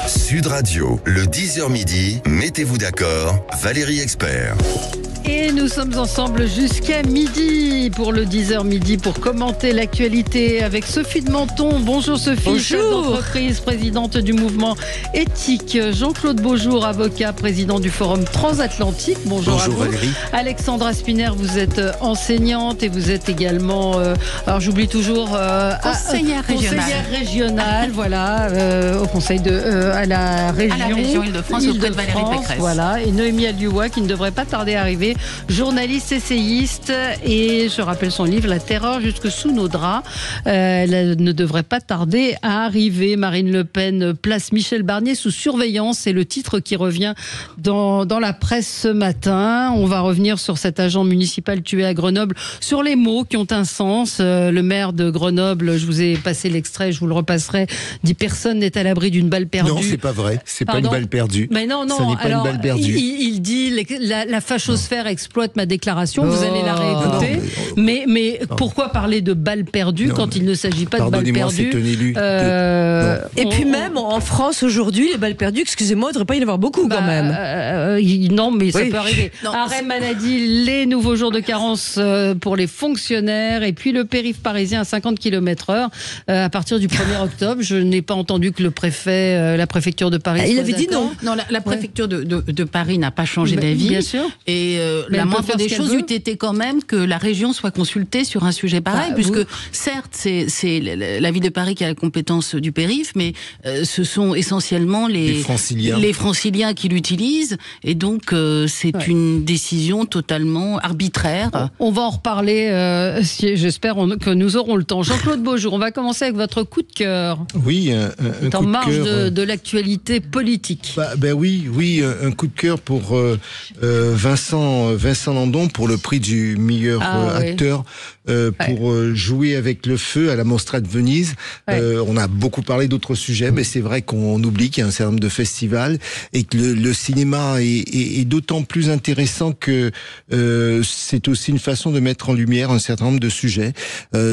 Sud Radio, le 10h midi, mettez-vous d'accord, Valérie Expert. Et nous sommes ensemble jusqu'à midi pour le 10h midi pour commenter l'actualité avec Sophie de Menton. Bonjour Sophie, bonjour. Chef d'entreprise, présidente du mouvement éthique. Jean-Claude Beaujour, avocat, président du Forum Transatlantique. Bonjour à vous. Valérie. Alexandra Spinner, vous êtes enseignante et vous êtes également, alors j'oublie toujours, conseillère régionale, voilà, au conseil à la région Île-de-France auprès de Valérie Pécresse. Voilà, et Noémie Alioua qui ne devrait pas tarder à arriver. Journaliste, essayiste, et je rappelle son livre La terreur jusque sous nos draps. Elle ne devrait pas tarder à arriver. Marine Le Pen place Michel Barnier sous surveillance, c'est le titre qui revient dans la presse ce matin. On va revenir sur cet agent municipal tué à Grenoble, sur les mots qui ont un sens. Le maire de Grenoble, je vous ai passé l'extrait, je vous le repasserai, dit personne n'est à l'abri d'une balle perdue. Non, c'est pas vrai, c'est Pardon. pas une balle perdue. Mais non, ça n'est pas alors, une balle perdue. Il dit la fachosphère exploite ma déclaration, vous allez la réécouter. Non, mais pourquoi parler de balle perdue quand il ne s'agit pas de balle perdue? C'est un élu. Et puis même en France aujourd'hui, les balles perdues, excusez-moi, il ne devrait pas y en avoir beaucoup quand même. Non, mais ça Oui. peut arriver. Arrêt maladie, les nouveaux jours de carence pour les fonctionnaires et puis le périph' parisien à 50 km/h à partir du 1er octobre. Je n'ai pas entendu que le préfet, la préfecture de Paris. Il soit avait dit d'accord. non. Non, la préfecture de Paris n'a pas changé Mais, d'avis. bien sûr. Et Mais la elle peut moindre faire des ce qu'elle choses veut. eût été quand même que la région soit consultée sur un sujet pareil, puisque certes, c'est la ville de Paris qui a la compétence du périph', mais ce sont essentiellement les franciliens qui l'utilisent, et donc c'est une décision totalement arbitraire. On va en reparler, j'espère que nous aurons le temps. Jean-Claude Beaujour, on va commencer avec votre coup de cœur. Oui, un C'est en coup de marge cœur. de l'actualité politique. Oui, un coup de cœur pour Vincent Landon pour le prix du meilleur acteur pour jouer avec le feu à la Mostra de Venise. On a beaucoup parlé d'autres sujets, mais c'est vrai qu'on oublie qu'il y a un certain nombre de festivals et que le cinéma est d'autant plus intéressant que c'est aussi une façon de mettre en lumière un certain nombre de sujets.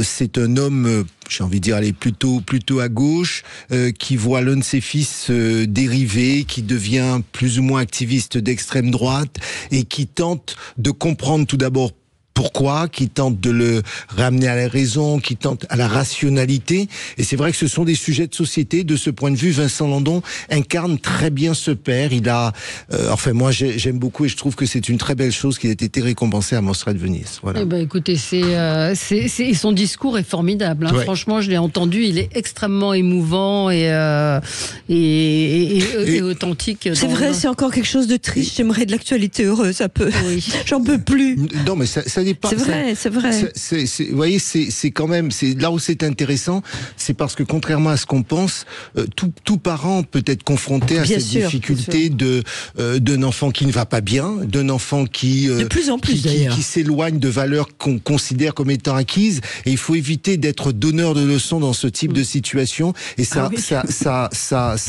C'est un homme, j'ai envie de dire, aller plutôt à gauche, qui voit l'un de ses fils dériver, qui devient plus ou moins activiste d'extrême droite et qui tente de comprendre tout d'abord pourquoi, qui tente de le ramener à la raison, qui tente à la rationalité. Et c'est vrai que ce sont des sujets de société. De ce point de vue, Vincent Landon incarne très bien ce père. Il a, moi j'aime beaucoup et je trouve que c'est une très belle chose qu'il ait été récompensé à Mostra de Venise. Voilà. Eh ben, écoutez, son discours est formidable. Hein. Ouais. Franchement, je l'ai entendu. Il est extrêmement émouvant et authentique. C'est vrai, c'est encore quelque chose de triste. J'aimerais de l'actualité heureuse, un peu. Oui. J'en peux plus. Non, mais ça n'est pas. C'est vrai. Vous voyez, c'est quand même, c'est là où c'est intéressant, c'est parce que contrairement à ce qu'on pense, tout parent peut être confronté à Bien cette sûr, difficulté d'un enfant qui ne va pas bien, d'un enfant qui De plus en plus, d'ailleurs. qui s'éloigne de valeurs qu'on considère comme étant acquises, et il faut éviter d'être donneur de leçons dans ce type de situation, et ça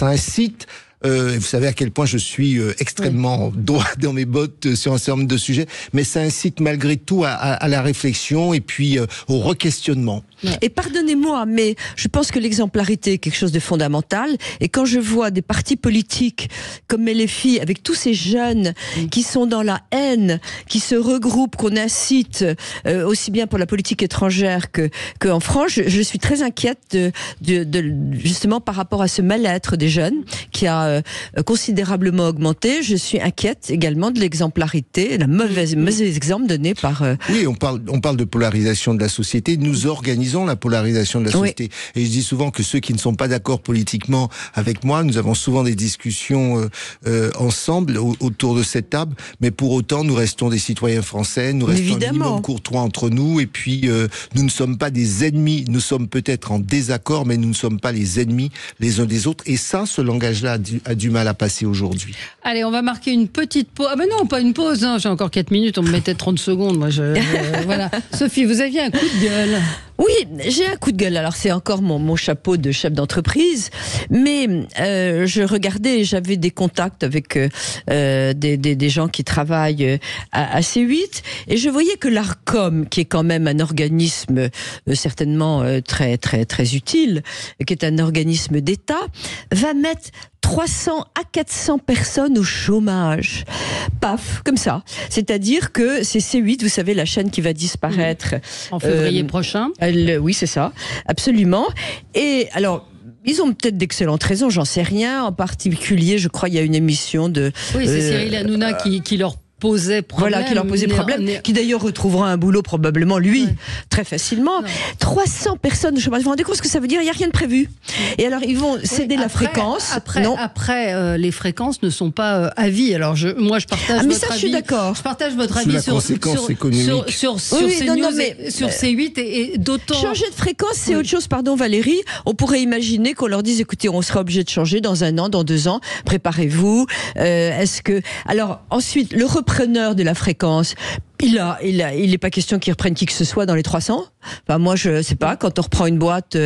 incite. Vous savez à quel point je suis extrêmement droit dans mes bottes sur un certain nombre de sujets, mais ça incite malgré tout à la réflexion et puis au re-questionnement. Et pardonnez-moi, mais je pense que l'exemplarité est quelque chose de fondamental. Et quand je vois des partis politiques comme LFI, avec tous ces jeunes qui sont dans la haine, qui se regroupent, qu'on incite aussi bien pour la politique étrangère qu'en France, je suis très inquiète justement par rapport à ce mal-être des jeunes qui a considérablement augmenté. Je suis inquiète également de l'exemplarité, la mauvais exemple donné par... Oui, on parle de polarisation de la société. Nous organisons la polarisation de la société. Et je dis souvent que ceux qui ne sont pas d'accord politiquement avec moi, nous avons souvent des discussions ensemble autour de cette table, mais pour autant nous restons des citoyens français, nous restons un minimum courtois entre nous, et puis nous ne sommes pas des ennemis, nous sommes peut-être en désaccord, mais nous ne sommes pas les ennemis les uns des autres, et ça, ce langage-là a du mal à passer aujourd'hui. Allez, on va marquer une petite pause. Ah ben non, pas une pause, hein. J'ai encore 4 minutes, on me mettait 30 secondes. Moi, voilà. Sophie, vous aviez un coup de gueule. Oui, j'ai un coup de gueule. Alors c'est encore mon chapeau de chef d'entreprise, mais je regardais, j'avais des contacts avec des gens qui travaillent à C8, et je voyais que l'ARCOM, qui est quand même un organisme certainement très très très utile, qui est un organisme d'État, va mettre 300 à 400 personnes au chômage. Paf, comme ça. C'est-à-dire que c'est C8, vous savez, la chaîne qui va disparaître. En février prochain. Oui, c'est ça, absolument. Et alors... Ils ont peut-être d'excellentes raisons, j'en sais rien. En particulier, je crois, il y a une émission de... Oui, c'est Cyril Hanouna qui leur posait problème. Voilà, qui leur posait problème, qui d'ailleurs retrouvera un boulot probablement, lui, très facilement. 300 personnes au chômage. Vous vous rendez compte ce que ça veut dire? Il n'y a rien de prévu. Et alors, ils vont céder la fréquence. Après, les fréquences ne sont pas à vie. Alors, moi, je partage votre avis. Je suis d'accord. Je partage votre avis sur C8 et d'autant... Changer de fréquence, c'est autre chose. Pardon, Valérie. On pourrait imaginer qu'on leur dise, écoutez, on sera obligé de changer dans 1 an, dans 2 ans. Préparez-vous. Est-ce que... Alors, ensuite, le repreneur de la fréquence, il n'est pas question qu'ils reprennent qui que ce soit dans les 300. Enfin, moi, je sais pas. Quand on reprend une boîte,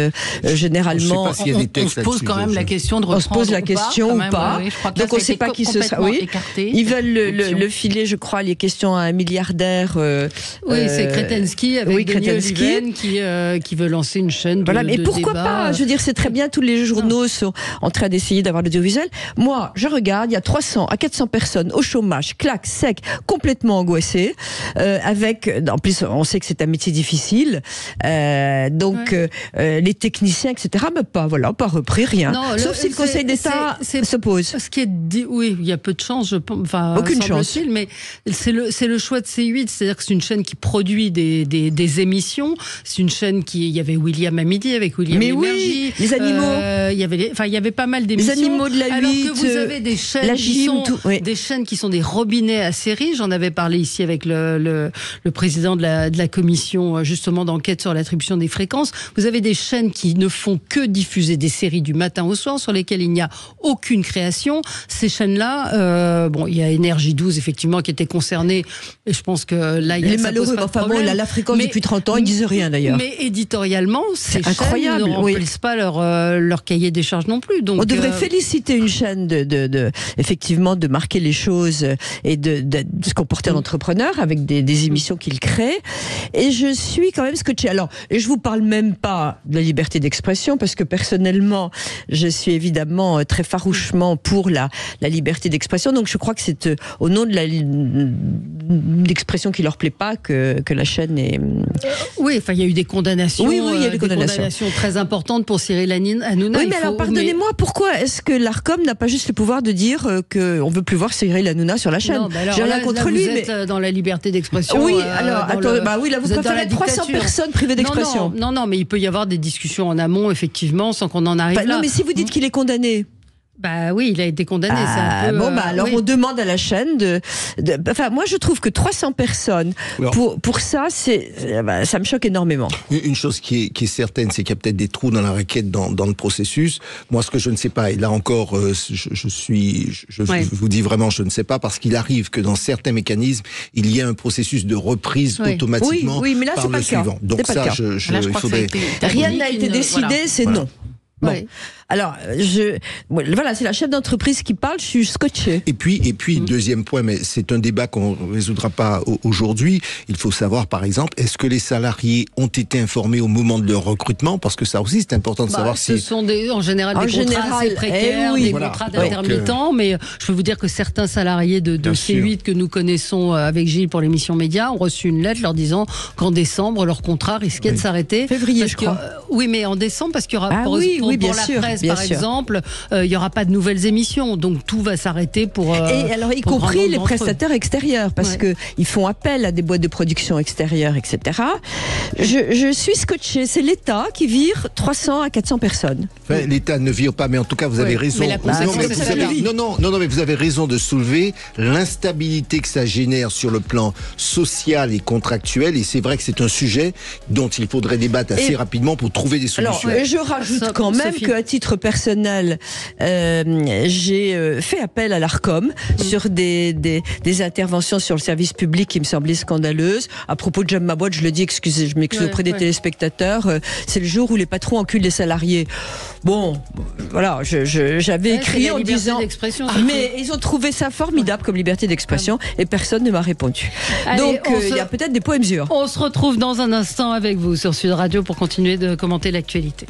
généralement, on se pose quand même la question de reprendre. On se pose la question ou pas. Donc, on ne sait pas qui ce sera. Oui. Ils veulent le filer, je crois, les questions à un milliardaire. Oui, c'est Kretinsky avec Denis Oliven qui veut lancer une chaîne. Voilà, mais pourquoi pas? Je veux dire, c'est très bien. Tous les journaux sont en train d'essayer d'avoir l'audiovisuel. Moi, je regarde. Il y a 300 à 400 personnes au chômage, clac, sec, complètement angoissées. En plus, on sait que c'est un métier difficile, donc les techniciens, etc. Mais pas repris, rien. Non, sauf si le Conseil d'État s'oppose. Ce qui est dit, oui, il y a peu de chance, je pense. Enfin, aucune chance. Mais c'est le choix de C8, c'est-à-dire que c'est une chaîne qui produit des émissions. C'est une chaîne il y avait William à midi avec William Lémergie. Oui, les animaux. Il y avait pas mal d'émissions. Les animaux de la 8. Alors que vous avez des chaînes des chaînes qui sont des robinets à série. J'en avais parlé ici avec le président de la commission justement d'enquête sur l'attribution des fréquences. Vous avez des chaînes qui ne font que diffuser des séries du matin au soir sur lesquelles il n'y a aucune création. Ces chaînes-là, il y a Énergie 12 effectivement qui était concernée et je pense que là il y a malheureux. Enfin bon, la fréquence depuis 30 ans, ils disent rien d'ailleurs. Mais éditorialement, ces chaînes ne remplissent pas leur cahier des charges non plus. Donc on devrait féliciter une chaîne effectivement de marquer les choses et de se comporter en entrepreneur avec des émissions qu'il crée. Et je suis quand même scotchée. Alors, et je vous parle même pas de la liberté d'expression parce que personnellement, je suis évidemment très farouchement pour la liberté d'expression. Donc, je crois que c'est au nom de l'expression qui leur plaît pas que la chaîne est. Oui, enfin, il y a eu des condamnations. Oui, il y a des condamnations très importantes pour Cyril Hanouna. Oui, mais alors, pardonnez-moi, pourquoi est-ce que l'Arcom n'a pas juste le pouvoir de dire qu'on veut plus voir Cyril Hanouna sur la chaîne? Non, j'ai rien contre lui, mais dans la liberté d'expression. Oui, alors là vous préférez 300 personnes privées d'expression. Non, mais il peut y avoir des discussions en amont, effectivement, sans qu'on en arrive là. Non, mais si vous dites qu'il est condamné. Bah oui, il a été condamné. C'est un peu, alors on demande à la chaîne Enfin, moi je trouve que 300 personnes pour ça, ça me choque énormément. Une chose qui est certaine, c'est qu'il y a peut-être des trous dans la raquette dans le processus. Moi, ce que je ne sais pas, et là encore, je vous dis vraiment, je ne sais pas, parce qu'il arrive que dans certains mécanismes, il y a un processus de reprise automatiquement mais là, par le suivant. Donc ça, il faudrait. Rien n'a été décidé, c'est non. Bon. Oui. Alors, voilà, c'est la chef d'entreprise qui parle, je suis scotché. Et puis deuxième point, mais c'est un débat qu'on ne résoudra pas aujourd'hui. Il faut savoir, par exemple, est-ce que les salariés ont été informés au moment de leur recrutement? Parce que ça aussi, c'est important de savoir si... Ce sont en général des contrats assez précaires, des contrats d'intermittents, mais je peux vous dire que certains salariés de C8 que nous connaissons avec Gilles pour l'émission Média ont reçu une lettre leur disant qu'en décembre, leur contrat risquait de s'arrêter. Février, je crois. Oui, mais en décembre, parce qu'il y aura pour la presse, par exemple, il n'y aura pas de nouvelles émissions, donc tout va s'arrêter pour... et alors, y compris les prestataires extérieurs, parce qu'ils font appel à des boîtes de production extérieures, etc. Je suis scotché, c'est l'État qui vire 300 à 400 personnes. Enfin, l'État ne vire pas, mais en tout cas, vous avez raison. Mais la mais vous avez raison de soulever l'instabilité que ça génère sur le plan social et contractuel, et c'est vrai que c'est un sujet dont il faudrait débattre assez rapidement pour trouver des solutions. Alors, je rajoute quand même qu'à titre personnel, j'ai fait appel à l'Arcom sur des interventions sur le service public qui me semblaient scandaleuses. À propos de J'aime ma boîte, je le dis, je m'excuse auprès des téléspectateurs, c'est le jour où les patrons enculent les salariés. Bon, voilà, j'avais écrit en disant... Mais ils ont trouvé ça formidable comme liberté d'expression et personne ne m'a répondu. Allez, donc, il y a peut-être des poids et mesures. On se retrouve dans un instant avec vous sur Sud Radio pour continuer de commenter l'actualité.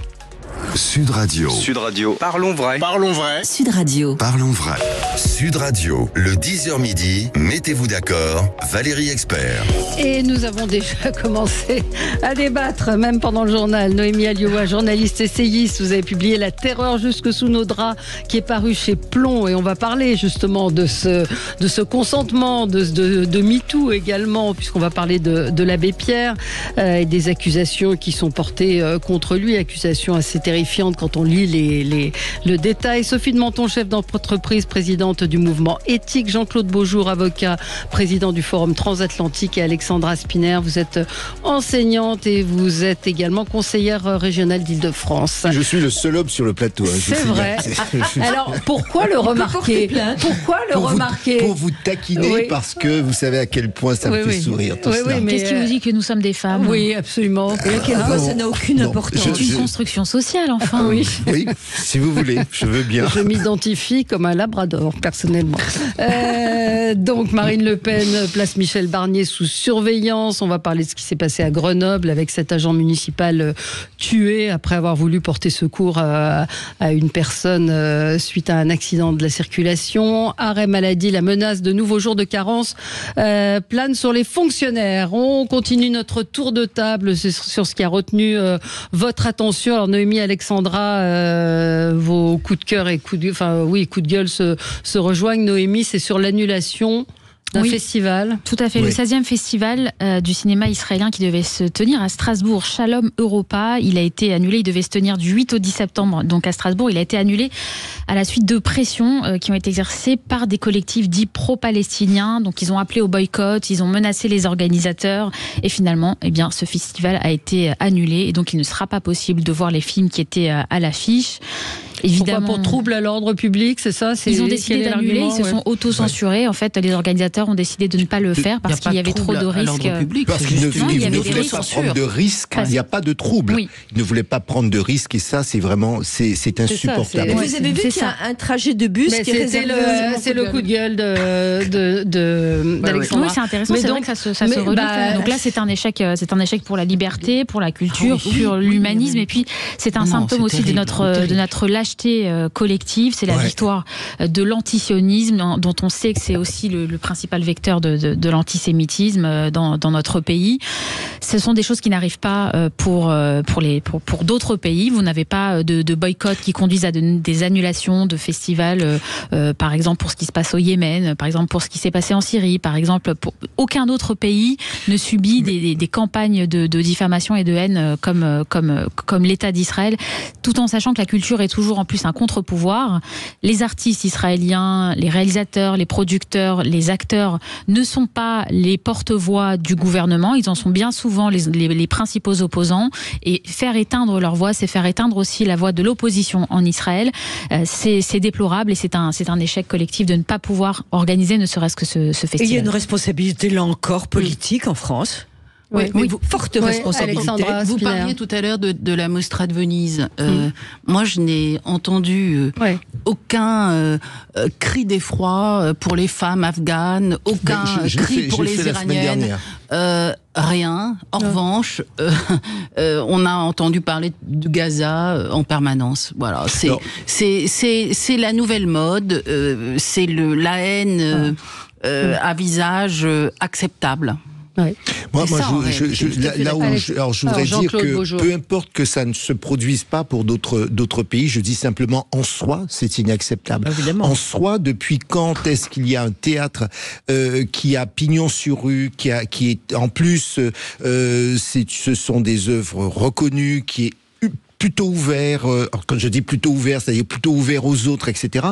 Sud Radio. Sud Radio. Parlons vrai. Parlons vrai. Sud Radio. Parlons vrai. Sud Radio, le 10h midi, mettez-vous d'accord, Valérie Expert. Et nous avons déjà commencé à débattre, même pendant le journal. Noémie Alioua, journaliste essayiste, vous avez publié La terreur jusque sous nos draps, qui est paru chez Plomb. Et on va parler justement de ce consentement, de MeToo également, puisqu'on va parler de l'abbé Pierre et des accusations qui sont portées contre lui, accusations assez terrifiantes quand on lit le détail. Sophie de Menton, chef d'entreprise, présidente du mouvement éthique. Jean-Claude Beaujour, avocat, président du Forum transatlantique. Et Alexandra Spinner, vous êtes enseignante et vous êtes également conseillère régionale d'Île-de-France. Je suis le seul homme sur le plateau. C'est vrai. Alors, pourquoi le remarquer? Pourquoi le remarquer? Pour vous taquiner, oui. Parce que vous savez à quel point ça me fait sourire. Tout cela. Mais qu'est-ce qui vous dit que nous sommes des femmes? Oui, absolument. Et à quel point ça n'a aucune importance. C'est une construction sociale, enfin. Oui, si vous voulez, je veux bien. Je m'identifie comme un labrador, personnellement. Donc, Marine Le Pen place Michel Barnier sous surveillance. On va parler de ce qui s'est passé à Grenoble avec cet agent municipal tué après avoir voulu porter secours à une personne suite à un accident de la circulation. Arrêt maladie, la menace de nouveaux jours de carence plane sur les fonctionnaires. On continue notre tour de table sur ce qui a retenu votre attention. Alors, Noémie, Alexandra, vos coups de cœur et coups de gueule se rejoignent. Noémie, c'est sur l'annulation d'un festival. Tout à fait, le 16e festival du cinéma israélien qui devait se tenir à Strasbourg, Shalom Europa. Il a été annulé, il devait se tenir du 8 au 10 septembre, donc à Strasbourg. Il a été annulé à la suite de pressions qui ont été exercées par des collectifs dits pro-palestiniens. Donc ils ont appelé au boycott, ils ont menacé les organisateurs et finalement, ce festival a été annulé et donc il ne sera pas possible de voir les films qui étaient à l'affiche. Évidemment. Pourquoi? Pour trouble à l'ordre public, c'est ça? Ils ont décidé d'annuler, ils se sont auto-censurés. En fait, les organisateurs ont décidé de ne pas le faire parce qu'il y avait trop de risques. Parce qu'ils ne voulaient pas prendre de risques. Il n'y a pas de trouble. Ils ne voulaient pas prendre de risques et ça, c'est vraiment, c'est insupportable. Et vous avez vu qu'il y a un trajet de bus qui est réservé c'est le coup de gueule d'Alexandra. Oui, c'est intéressant. C'est vrai que ça se redoute. Donc là, c'est un échec pour la liberté, pour la culture, pour l'humanisme. Et puis, c'est un symptôme aussi de notre lâcheté collective, c'est la victoire de l'antisionisme, dont on sait que c'est aussi le principal vecteur de l'antisémitisme dans notre pays. Ce sont des choses qui n'arrivent pas pour d'autres pays. Vous n'avez pas de boycott qui conduisent à des annulations de festivals, par exemple pour ce qui se passe au Yémen, par exemple pour ce qui s'est passé en Syrie, par exemple. Aucun autre pays ne subit des campagnes de diffamation et de haine comme l'État d'Israël, tout en sachant que la culture est toujours en plus un contre-pouvoir. Les artistes israéliens, les réalisateurs, les producteurs, les acteurs ne sont pas les porte-voix du gouvernement, ils en sont bien souvent les principaux opposants et faire éteindre leur voix, c'est faire éteindre aussi la voix de l'opposition en Israël. C'est déplorable et c'est un échec collectif de ne pas pouvoir organiser ne serait-ce que ce festival. Et il y a une responsabilité là encore politique en France. Oui, forte responsabilité. Vous parliez tout à l'heure de la Mostra de Venise. Moi, je n'ai entendu aucun cri d'effroi pour les femmes afghanes, aucun cri pour les Iraniennes. Rien. En revanche, on a entendu parler de Gaza en permanence. Voilà, c'est la nouvelle mode. C'est la haine à visage acceptable. Ouais. Moi, je voudrais dire que peu importe que ça ne se produise pas pour d'autres pays, je dis simplement en soi, c'est inacceptable. Évidemment. En soi, depuis quand est-ce qu'il y a un théâtre qui a pignon sur rue, qui est en plus, ce sont des œuvres reconnues, qui est plutôt ouvert, quand je dis plutôt ouvert, c'est-à-dire plutôt ouvert aux autres, etc.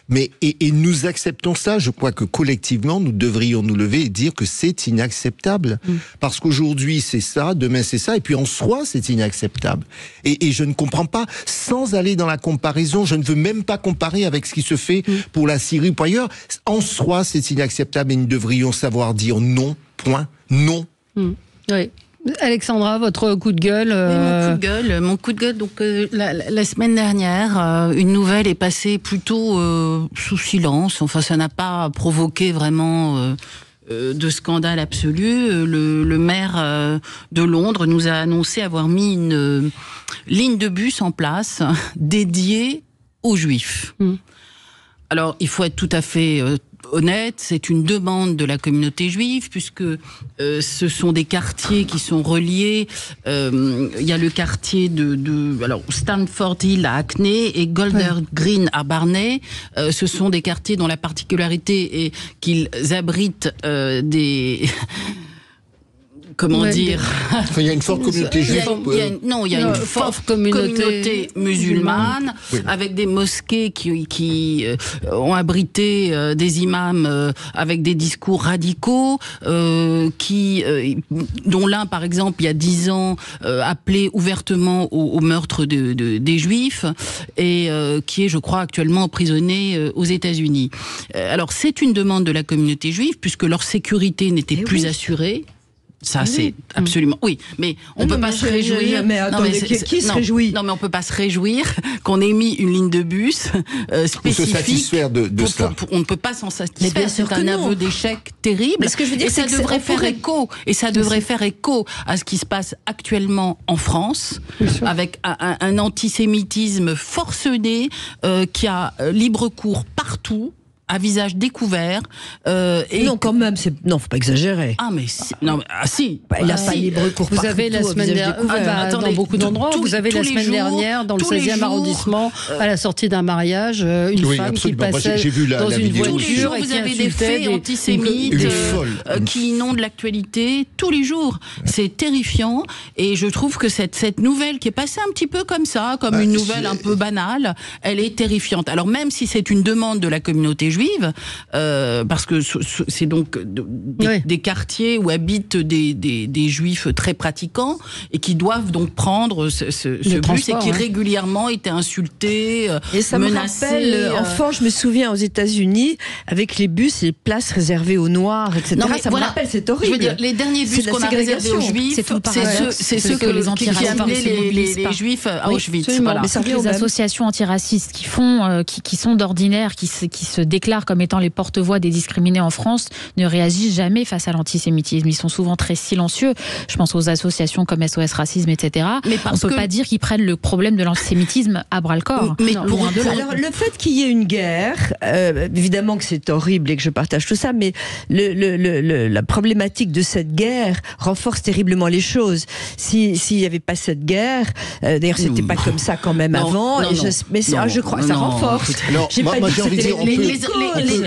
Mais et nous acceptons ça. Je crois que collectivement, nous devrions nous lever et dire que c'est inacceptable. Parce qu'aujourd'hui, c'est ça, demain, c'est ça, et puis en soi, c'est inacceptable. Et je ne comprends pas, sans aller dans la comparaison, je ne veux même pas comparer avec ce qui se fait pour la Syrie ou ailleurs. En soi, c'est inacceptable et nous devrions savoir dire non, point, non. Oui. Alexandra, votre coup de gueule Mon coup de gueule. Donc la semaine dernière, une nouvelle est passée plutôt sous silence. Enfin, ça n'a pas provoqué vraiment de scandale absolu. Le maire de Londres nous a annoncé avoir mis une ligne de bus en place dédiée aux Juifs. Alors, il faut être tout à fait honnête, c'est une demande de la communauté juive, puisque ce sont des quartiers qui sont reliés. Il y a le quartier alors Stanford Hill à Hackney et Golders Green à Barnet. Ce sont des quartiers dont la particularité est qu'ils abritent des... Comment dire? Il y a une forte communauté juive. Il y a une forte communauté musulmane, avec des mosquées qui ont abrité des imams avec des discours radicaux, dont l'un, par exemple, il y a 10 ans, appelait ouvertement au meurtre des Juifs, et qui est, je crois, actuellement emprisonné aux États-Unis. Alors, c'est une demande de la communauté juive, puisque leur sécurité n'était plus assurée. Ça, c'est absolument... Oui, mais on peut pas se réjouir... Qui se réjouit? Non, mais on peut pas se réjouir qu'on ait mis une ligne de bus spécifique... Pour se satisfaire de cela. On ne peut pas s'en satisfaire. C'est un aveu d'échec terrible. Mais ce que je veux dire, ça devrait faire écho. Et ça devrait faire écho à ce qui se passe actuellement en France, avec un antisémitisme forcené qui a libre cours partout, à visage découvert. Non, quand même, non, faut pas exagérer. Ah, mais si. Non, mais, si. Il n'a pas libre cours partout. Vous avez la semaine dernière, dans beaucoup d'endroits, vous avez la semaine dernière, dans le 16e arrondissement, à la sortie d'un mariage, une femme qui passait dans une voiture et qui vous avez des faits antisémites qui inondent l'actualité tous les jours. C'est terrifiant, et je trouve que cette nouvelle qui est passée un petit peu comme ça, comme une nouvelle un peu banale, elle est terrifiante. Alors même si c'est une demande de la communauté juive, parce que c'est donc des quartiers où habitent des juifs très pratiquants et qui doivent donc prendre ce bus et qui régulièrement étaient insultés, et ça menacés. Me rappelle, enfant, je me souviens aux États-Unis, avec les bus et les places réservées aux Noirs, etc. Non, ça me rappelle, c'est horrible. Je veux dire, les derniers bus qu'on a réservés aux Juifs, c'est ceux que les antiracistes les Juifs à Auschwitz. Voilà. Mais les associations antiracistes qui sont d'ordinaire, qui se déclarent comme étant les porte-voix des discriminés en France, ne réagissent jamais face à l'antisémitisme. Ils sont souvent très silencieux. Je pense aux associations comme SOS Racisme, etc. Mais on ne peut pas dire qu'ils prennent le problème de l'antisémitisme à bras-le-corps. Mais loin de là. Alors, le fait qu'il y ait une guerre, évidemment que c'est horrible et que je partage tout ça, mais la problématique de cette guerre renforce terriblement les choses. S'il n'y avait pas cette guerre, d'ailleurs c'était pas comme ça quand même avant, mais je crois que ça renforce. Alors, moi j'ai envie de dire,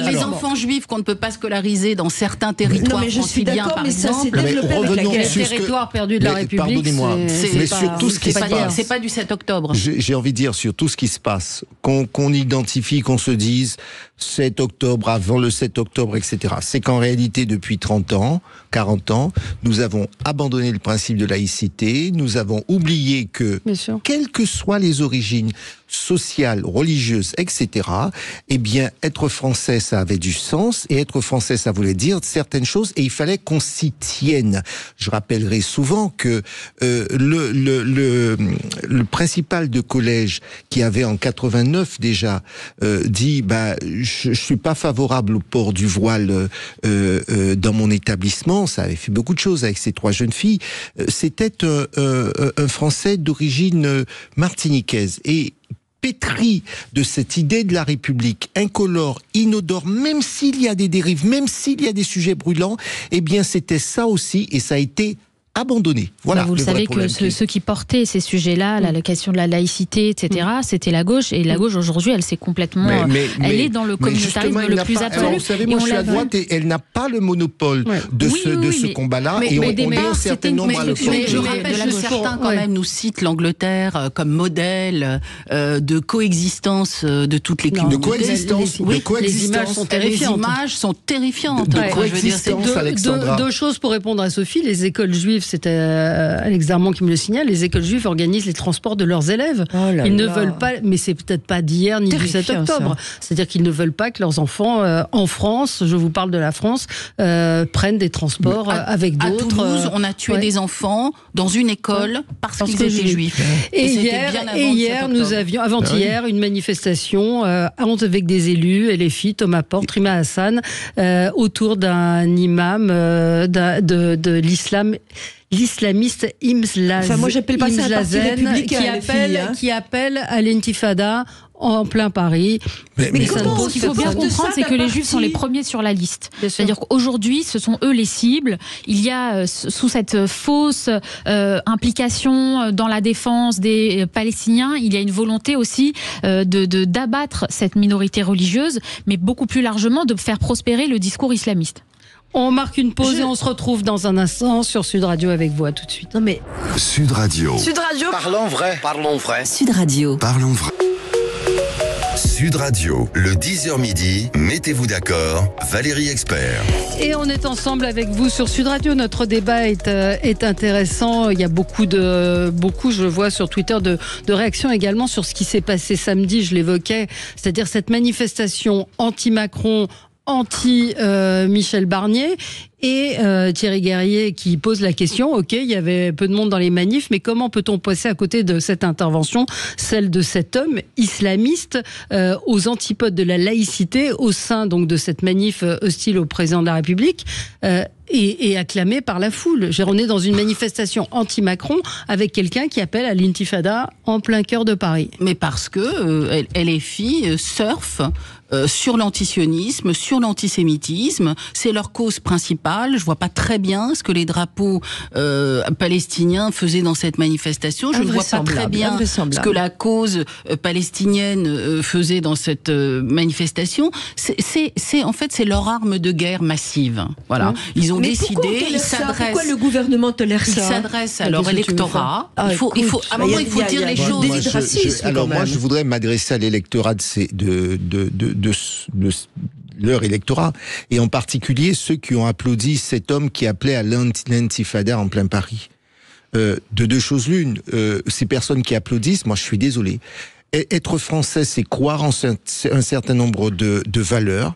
les enfants juifs qu'on ne peut pas scolariser dans certains territoires franciliens, par exemple. Les territoires perdus de la République. Pardonnez-moi, mais sur tout ce qui se passe. C'est pas du 7 octobre. J'ai envie de dire, sur tout ce qui se passe, qu'on identifie, qu'on se dise 7 octobre, avant le 7 octobre, etc. C'est qu'en réalité, depuis 30 ans, 40 ans, nous avons abandonné le principe de laïcité, nous avons oublié que, quelles que soient les origines sociales, religieuses, etc., eh bien, être français, ça avait du sens, et être français, ça voulait dire certaines choses, et il fallait qu'on s'y tienne. Je rappellerai souvent que le principal de collège, qui avait en 89 déjà dit, je suis pas favorable au port du voile dans mon établissement, ça avait fait beaucoup de choses avec ces 3 jeunes filles, c'était un Français d'origine martiniquaise, et pétri de cette idée de la République incolore, inodore, même s'il y a des dérives, même s'il y a des sujets brûlants, eh bien c'était ça aussi, et ça a été abandonné. Voilà. Vous le savez que ceux qui portaient ces sujets-là, la question de la laïcité, etc., c'était la gauche, et la gauche aujourd'hui, elle s'est complètement, elle est dans le communautarisme le plus absolu. Vous savez, moi je suis à droite, et elle n'a pas le monopole de ce combat-là, et on est un certain nombre à le faire. Je rappelle que certains quand même nous citent l'Angleterre comme modèle de coexistence de toutes les cultures. De coexistence. Les images sont terrifiantes. Les images sont terrifiantes. De coexistence, Alexandra. 2 choses pour répondre à Sophie. Les écoles juives c'était Alex Darmon qui me le signale, les écoles juives organisent les transports de leurs élèves. Ils ne veulent pas, mais c'est peut-être pas d'hier ni du 7 octobre. C'est-à-dire qu'ils ne veulent pas que leurs enfants, en France, je vous parle de la France, prennent des transports avec d'autres. À Toulouse, on a tué des enfants dans une école parce qu'ils étaient juifs. Et hier, nous avions, avant-hier, une manifestation avec des élus, LFI, Thomas Porte, Rima Hassan, autour d'un imam de l'islamiste moi j'appelle pas ça un parti républicain, qui appelle à l'intifada en plein Paris. Mais ce qu'il faut bien comprendre, c'est que les Juifs sont les premiers sur la liste. C'est-à-dire qu'aujourd'hui, ce sont eux les cibles. Il y a, sous cette fausse implication dans la défense des Palestiniens, il y a une volonté aussi d'abattre cette minorité religieuse, mais beaucoup plus largement de faire prospérer le discours islamiste. On marque une pause et on se retrouve dans un instant sur Sud Radio avec vous. À tout de suite. Non mais... Sud Radio. Sud Radio. Parlons vrai. Parlons vrai. Sud Radio. Parlons vrai. Sud Radio, le 10h midi, mettez-vous d'accord, Valérie Expert. Et on est ensemble avec vous sur Sud Radio. Notre débat est intéressant. Il y a beaucoup, je vois sur Twitter, de réactions également sur ce qui s'est passé samedi, je l'évoquais, c'est-à-dire cette manifestation anti-Macron, anti-Michel Barnier, et Thierry Guerrier qui pose la question, ok, il y avait peu de monde dans les manifs, mais comment peut-on passer à côté de cette intervention, celle de cet homme islamiste aux antipodes de la laïcité au sein donc de cette manif hostile au président de la République et acclamé par la foule. On est dans une manifestation anti-Macron avec quelqu'un qui appelle à l'intifada en plein cœur de Paris. Mais parce que LFI surfe sur l'antisionisme, sur l'antisémitisme, c'est leur cause principale. Je vois pas très bien ce que les drapeaux palestiniens faisaient dans cette manifestation. Je ne vois pas très bien ce que la cause palestinienne faisait dans cette manifestation. En fait, c'est leur arme de guerre massive. Voilà. Ils ont décidé. Pourquoi le gouvernement tolère ça? Ils s'adressent à leur électorat. À un moment, il faut dire les choses. Alors moi, je voudrais m'adresser à l'électorat de leur électorat, et en particulier ceux qui ont applaudi cet homme qui appelait à l'intifada en plein Paris. De deux choses l'une, ces personnes qui applaudissent, moi je suis désolé. Être français, c'est croire en un certain nombre de valeurs,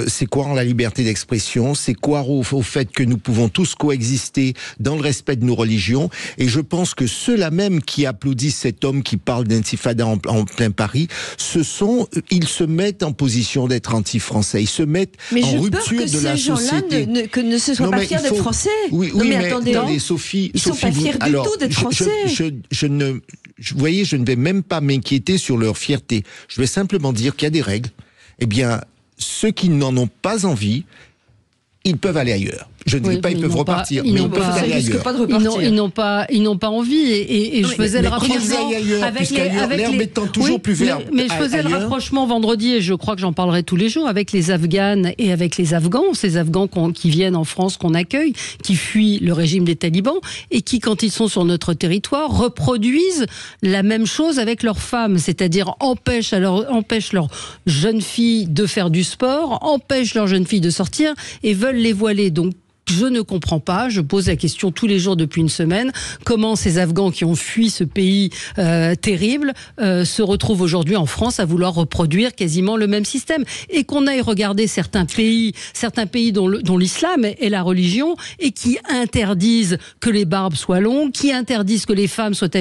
c'est croire en la liberté d'expression, c'est croire au fait que nous pouvons tous coexister dans le respect de nos religions, et je pense que ceux-là même qui applaudissent cet homme qui parle d'intifada en plein Paris, ils se mettent en position d'être anti-français, ils se mettent en rupture de la société. Mais que ne se soient pas fiers d'être français. Oui, mais attendez, Sophie, ils sont pas fiers du tout d'être français. Vous voyez, je ne vais même pas m'inquiéter sur leur fierté. Je vais simplement dire qu'il y a des règles. Eh bien, ceux qui n'en ont pas envie, ils peuvent aller ailleurs. Je ne dis pas ils peuvent repartir, mais ils peuvent aller ailleurs. Ils n'ont pas envie. Et je faisais le rapprochement avec l'herbe étant toujours plus verte. Mais je faisais le rapprochement vendredi, et je crois que j'en parlerai tous les jours, avec les Afghanes et avec les Afghans. Ces Afghans qui viennent en France, qu'on accueille, qui fuient le régime des talibans, et qui, quand ils sont sur notre territoire, reproduisent la même chose avec leurs femmes. C'est-à-dire empêchent leurs jeunes filles de faire du sport, empêchent leurs jeunes filles de sortir, et veulent les voiler. Donc, je ne comprends pas, je pose la question tous les jours depuis une semaine, comment ces Afghans qui ont fui ce pays terrible se retrouvent aujourd'hui en France à vouloir reproduire quasiment le même système. Et qu'on aille regarder certains pays dont l'islam est la religion, et qui interdisent que les barbes soient longues, qui interdisent que les femmes sont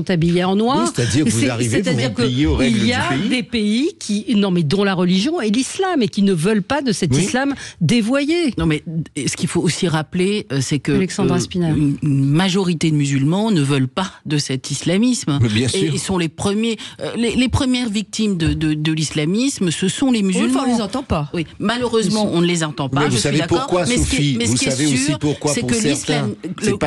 habillées en noir. Oui, c'est-à-dire que vous arrivez, vous vous pliez aux règles du pays. Il y a des pays dont la religion est l'islam, et qui ne veulent pas de cet islam dévoyé. Non, mais ce qu'il faut aussi rappeler, c'est que une majorité de musulmans ne veulent pas de cet islamisme. Bien sûr. Et ils sont les premiers, les premières victimes de l'islamisme, ce sont les musulmans. On ne les entend pas. Oui, malheureusement, on ne les entend pas. Mais vous savez pourquoi, Sophie? Vous savez aussi pourquoi, pour certains,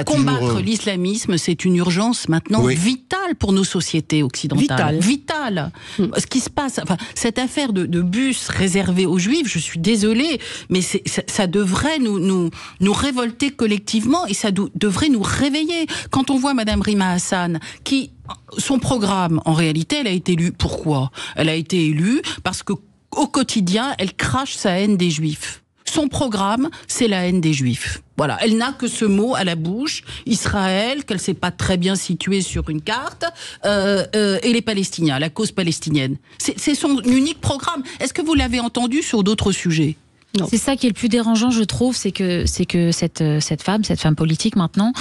combattre l'islamisme, c'est une urgence maintenant vitale pour nos sociétés occidentales. Vitale. Ce qui se passe, cette affaire de bus réservé aux Juifs, je suis désolée, mais ça devrait nous révolter collectivement, et ça devrait nous réveiller. Quand on voit Madame Rima Hassan, qui, son programme, en réalité, elle a été élue. Pourquoi ? Elle a été élue parce que, au quotidien, elle crache sa haine des Juifs. son programme, c'est la haine des Juifs. Voilà, elle n'a que ce mot à la bouche, Israël, qu'elle ne sait pas très bien situer sur une carte, et les Palestiniens, la cause palestinienne. C'est son unique programme. Est-ce que vous l'avez entendu sur d'autres sujets ? Non. C'est ça qui est le plus dérangeant, je trouve, c'est que cette femme politique maintenant,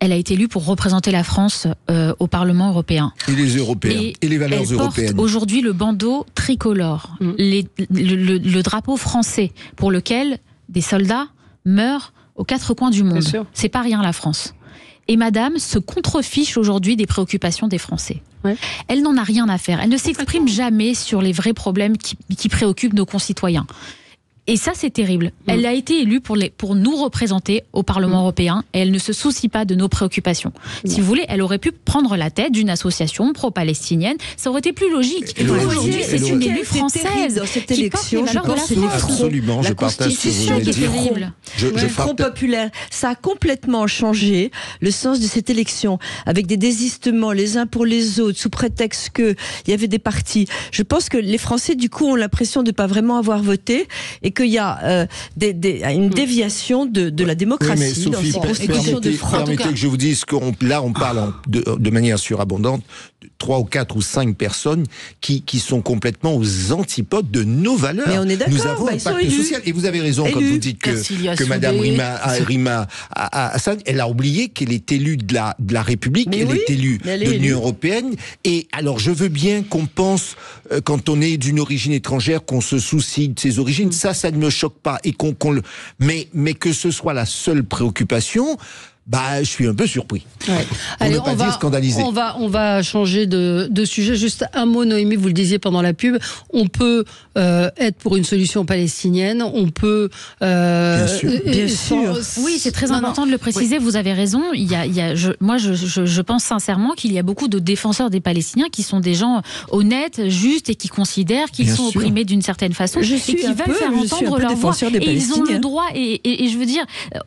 elle a été élue pour représenter la France au Parlement européen. Et les Européens, et les valeurs européennes. Elle porte aujourd'hui le bandeau tricolore, le drapeau français, pour lequel des soldats meurent aux quatre coins du monde. C'est pas rien, la France. Et madame se contrefiche aujourd'hui des préoccupations des Français. Ouais. Elle n'en a rien à faire. Elle ne s'exprime jamais sur les vrais problèmes qui préoccupent nos concitoyens. Et ça, c'est terrible. Elle a été élue pour nous représenter au Parlement européen et elle ne se soucie pas de nos préoccupations. Si vous voulez, elle aurait pu prendre la tête d'une association pro-palestinienne. Ça aurait été plus logique. Aujourd'hui, c'est une élue française dans cette élection. Je pense absolument, je partage ce que vous avez dit. Le Front populaire, ça a complètement changé le sens de cette élection, avec des désistements les uns pour les autres, sous prétexte qu'il y avait des partis. Je pense que les Français, du coup, ont l'impression de ne pas vraiment avoir voté et qu'il y a une déviation de la démocratie dans ces constitutions de France. Permettez que je vous dise qu'on parle de manière surabondante de 3 ou 4 ou 5 personnes qui sont complètement aux antipodes de nos valeurs. Mais on est d'accord, nous avons un pacte social. Et vous avez raison quand vous dites que Madame Rima Hassan, elle a oublié qu'elle est élue de la République, elle est élue de l'Union européenne. Et alors, je veux bien qu'on pense, quand on est d'une origine étrangère, qu'on se soucie de ses origines. Ça ne me choque pas. Et mais que ce soit la seule préoccupation, je suis un peu surpris. Ouais. Allez, on va scandaliser. On va changer de sujet. Juste un mot, Noémie, vous le disiez pendant la pub. On peut être pour une solution palestinienne. On peut. Bien sûr. Oui, c'est très important de le préciser. Oui. Vous avez raison. Je pense sincèrement qu'il y a beaucoup de défenseurs des Palestiniens qui sont des gens honnêtes, justes et qui considèrent qu'ils sont opprimés d'une certaine façon et qui veulent faire entendre leur voix. Et ils ont le droit. Et je veux dire,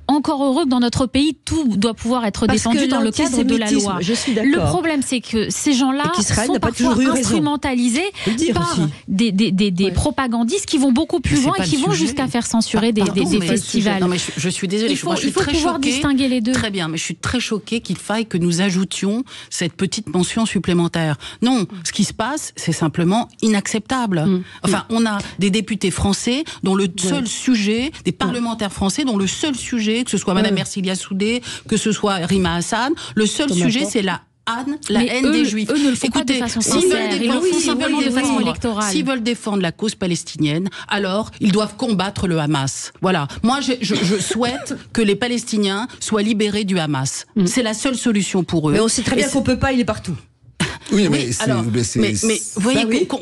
encore heureux que dans notre pays, tout doit pouvoir être défendu dans le cadre de la loi. Je suis d'accord. Le problème, c'est que ces gens-là sont parfois instrumentalisés par des propagandistes qui vont beaucoup plus loin et qui vont jusqu'à faire censurer des festivals. Non, mais je suis désolée. Il faut pouvoir distinguer les deux. Très bien, mais je suis très choquée qu'il faille que nous ajoutions cette petite mention supplémentaire. Non, ce qui se passe, c'est simplement inacceptable. Enfin, on a des députés français dont le seul sujet, des parlementaires français dont le seul sujet, que ce soit Madame Ercilia Soudé, que ce soit Rima Hassan, le seul sujet, c'est la haine des Juifs. Eux ne le font pas de façon sincère, ils le font simplement de façon électorale. S'ils veulent défendre la cause palestinienne, alors ils doivent combattre le Hamas. Voilà. Moi, je souhaite que les Palestiniens soient libérés du Hamas. C'est la seule solution pour eux. Mais on sait très bien qu'on peut pas, il est partout. Oui, mais vous voyez qu'on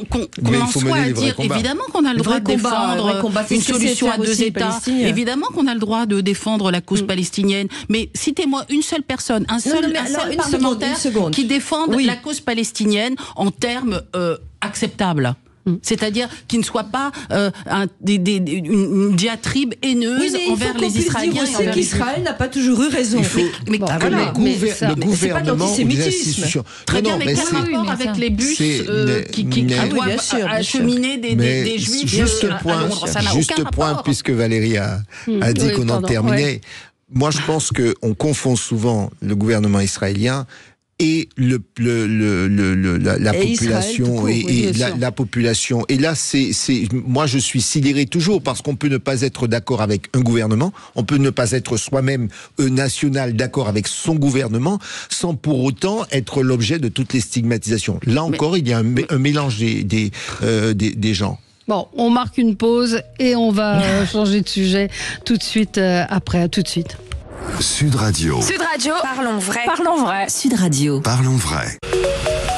en soit à dire, évidemment qu'on a le droit de défendre une solution à deux États, évidemment qu'on a le droit de défendre la cause palestinienne, mais citez-moi une seule personne, un seul parlementaire qui défende la cause palestinienne en termes acceptables. C'est-à-dire qu'il ne soit pas une diatribe haineuse envers les Israéliens. On sait qu'Israël n'a pas toujours eu raison. Le gouvernement ou les institutions. Très bien, mais quel rapport avec les bus qui doivent acheminer des Juifs? Juste point, puisque Valérie a dit qu'on en terminait. Moi, je pense qu'on confond souvent le gouvernement israélien et la population la population. Et là, moi, je suis sidéré toujours parce qu'on peut ne pas être d'accord avec un gouvernement, on peut ne pas être soi-même national d'accord avec son gouvernement, sans pour autant être l'objet de toutes les stigmatisations. Là encore, il y a un mélange des gens. Bon, on marque une pause et on va changer de sujet tout de suite après. À tout de suite. Sud Radio. Sud Radio. Parlons vrai. Parlons vrai. Sud Radio. Parlons vrai.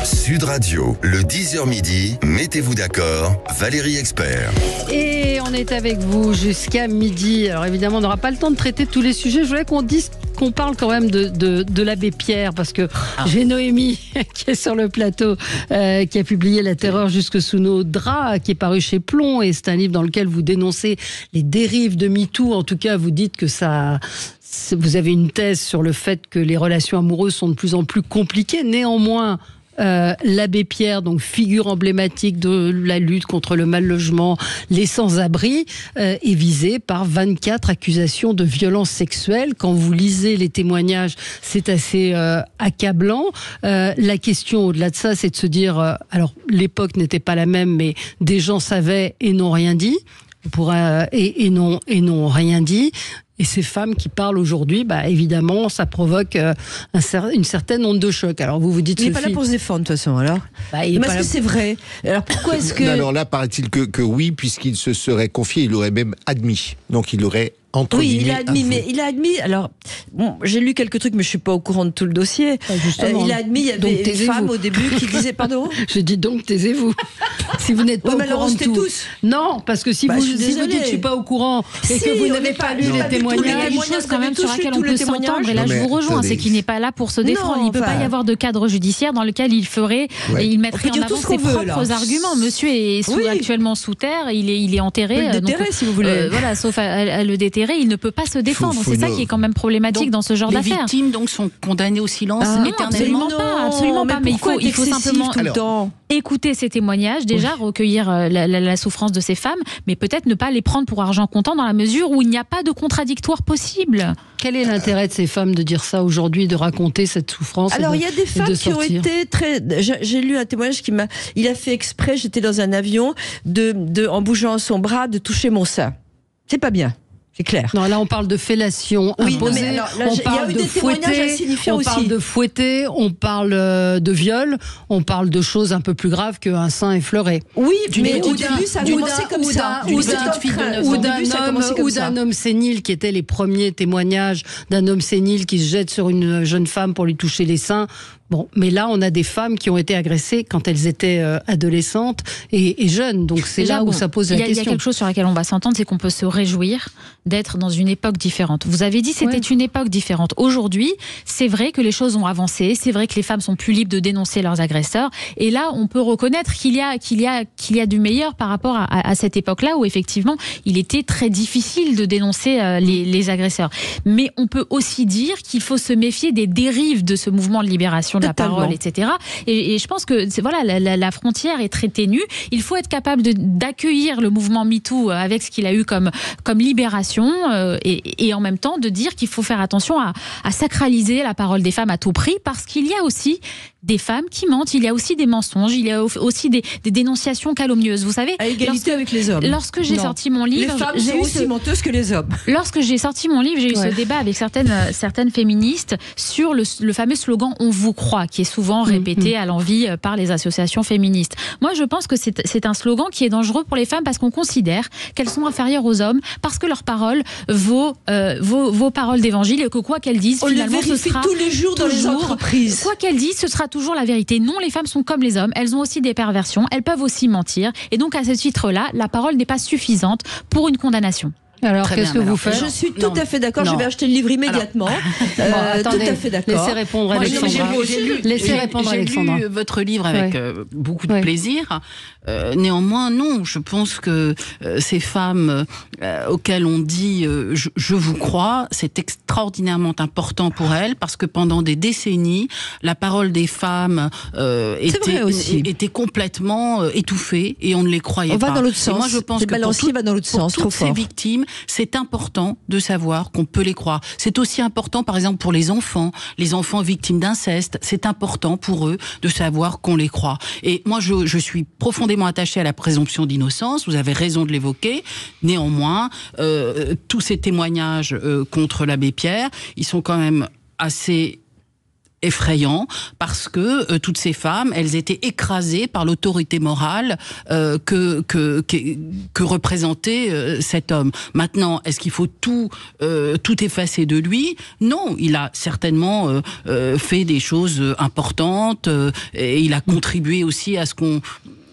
Sud Radio, le 10h midi, mettez-vous d'accord, Valérie Expert. Et on est avec vous jusqu'à midi. Alors évidemment, on n'aura pas le temps de traiter tous les sujets. Je voulais qu'on parle quand même de l'abbé Pierre, parce que j'ai Noémie qui est sur le plateau, qui a publié La terreur jusque sous nos draps, qui est paru chez Plomb, et c'est un livre dans lequel vous dénoncez les dérives de MeToo. En tout cas, vous dites que vous avez une thèse sur le fait que les relations amoureuses sont de plus en plus compliquées. Néanmoins, l'abbé Pierre, donc figure emblématique de la lutte contre le mal-logement, les sans-abri, est visé par 24 accusations de violences sexuelles. Quand vous lisez les témoignages, c'est assez accablant. La question au-delà de ça, c'est de se dire, alors l'époque n'était pas la même, mais des gens savaient et n'ont rien dit, et n'ont rien dit. Et ces femmes qui parlent aujourd'hui, évidemment, ça provoque une certaine onde de choc. Alors vous dites, il n'est pas là pour se défendre, de toute façon, alors. Mais est-ce que c'est vrai? Alors pourquoi est-ce que... Alors là, paraît-il que oui, puisqu'il se serait confié, il aurait même admis. Donc il aurait... Oui, il a admis, mais il a admis. Alors, bon, j'ai lu quelques trucs, mais je suis pas au courant de tout le dossier. Il a admis, il y avait une femme au début qui disait, pardon. Je dis donc taisez-vous. Si vous n'êtes pas au courant de tout. Tous. Non, parce que si vous dites je suis pas au courant et que vous n'avez pas lu les témoignages, il y a une chose quand même sur laquelle on peut s'entendre. Et là, je vous rejoins, c'est qu'il n'est pas là pour se défendre. Il ne peut pas y avoir de cadre judiciaire dans lequel il ferait et il mettrait en avant ses propres arguments. Monsieur est actuellement sous terre, il est enterré. Le déterrer, si vous voulez. Voilà, sauf à le déterrer, il ne peut pas se défendre. C'est ça qui est quand même problématique dans ce genre d'affaires. Les victimes donc sont condamnées au silence éternellement. Absolument pas. Mais il faut simplement tout le temps écouter ces témoignages, déjà recueillir la souffrance de ces femmes, mais peut-être ne pas les prendre pour argent comptant dans la mesure où il n'y a pas de contradictoire possible. Quel est l'intérêt de ces femmes de dire ça aujourd'hui, de raconter cette souffrance? Alors il y a des femmes qui ont été très... J'ai lu un témoignage il a fait exprès, j'étais dans un avion, en bougeant son bras, de toucher mon sein. C'est pas bien. C'est clair. Non, là on parle de fellation imposée, on parle de fouetter, on parle de fouetter, on parle de viol, on parle de choses un peu plus graves qu'un sein effleuré. Oui, mais au début ça a commencé comme ça. Ou d'un homme sénile, qui étaient les premiers témoignages d'un homme sénile qui se jette sur une jeune femme pour lui toucher les seins. Bon, mais là, on a des femmes qui ont été agressées quand elles étaient adolescentes et jeunes. Donc c'est là où ça pose la question. Il y a quelque chose sur laquelle on va s'entendre, c'est qu'on peut se réjouir d'être dans une époque différente. Vous avez dit c'était une époque différente. Aujourd'hui, c'est vrai que les choses ont avancé. C'est vrai que les femmes sont plus libres de dénoncer leurs agresseurs. Et là, on peut reconnaître qu'il y a du meilleur par rapport à cette époque-là où effectivement, il était très difficile de dénoncer les agresseurs. Mais on peut aussi dire qu'il faut se méfier des dérives de ce mouvement de libération de la parole, etc. Et je pense que voilà, la frontière est très ténue. Il faut être capable d'accueillir le mouvement MeToo avec ce qu'il a eu comme libération et en même temps de dire qu'il faut faire attention à sacraliser la parole des femmes à tout prix, parce qu'il y a aussi des femmes qui mentent, il y a aussi des mensonges, il y a aussi des dénonciations calomnieuses. Vous savez, à égalité avec les hommes. Lorsque j'ai sorti mon livre, les femmes sont aussi menteuses que les hommes. Lorsque j'ai sorti mon livre, j'ai eu ce débat avec certaines féministes sur le fameux slogan « On vous croit », qui est souvent répété à l'envi par les associations féministes. Moi, je pense que c'est un slogan qui est dangereux pour les femmes parce qu'on considère qu'elles sont inférieures aux hommes, parce que leur parole vaut paroles d'évangile et que quoi qu'elles disent, finalement, ce sera tous les jours dans les entreprises. Quoi qu'elles disent, ce sera toujours la vérité. Non, les femmes sont comme les hommes, elles ont aussi des perversions, elles peuvent aussi mentir. Et donc, à ce titre-là, la parole n'est pas suffisante pour une condamnation. Alors, qu'est-ce que vous faites? Je suis tout à fait d'accord. Je vais acheter le livre immédiatement. Tout à fait d'accord. Laissez répondre Alexandra. J'ai lu votre livre avec beaucoup de plaisir. Néanmoins, non. Je pense que ces femmes auxquelles on dit je vous crois, c'est extraordinairement important pour elles, parce que pendant des décennies, la parole des femmes était complètement étouffée et on ne les croyait pas. On va dans l'autre sens. Et moi, je pense que pour toutes ces victimes, c'est important de savoir qu'on peut les croire. C'est aussi important, par exemple, pour les enfants victimes d'inceste. C'est important pour eux de savoir qu'on les croit. Et moi, je suis profondément attachée à la présomption d'innocence. Vous avez raison de l'évoquer. Néanmoins, tous ces témoignages contre l'abbé Pierre, ils sont quand même assez effrayant, parce que toutes ces femmes, elles étaient écrasées par l'autorité morale que représentait cet homme. Maintenant, est-ce qu'il faut tout effacer de lui? Non, il a certainement fait des choses importantes et il a contribué aussi à ce qu'on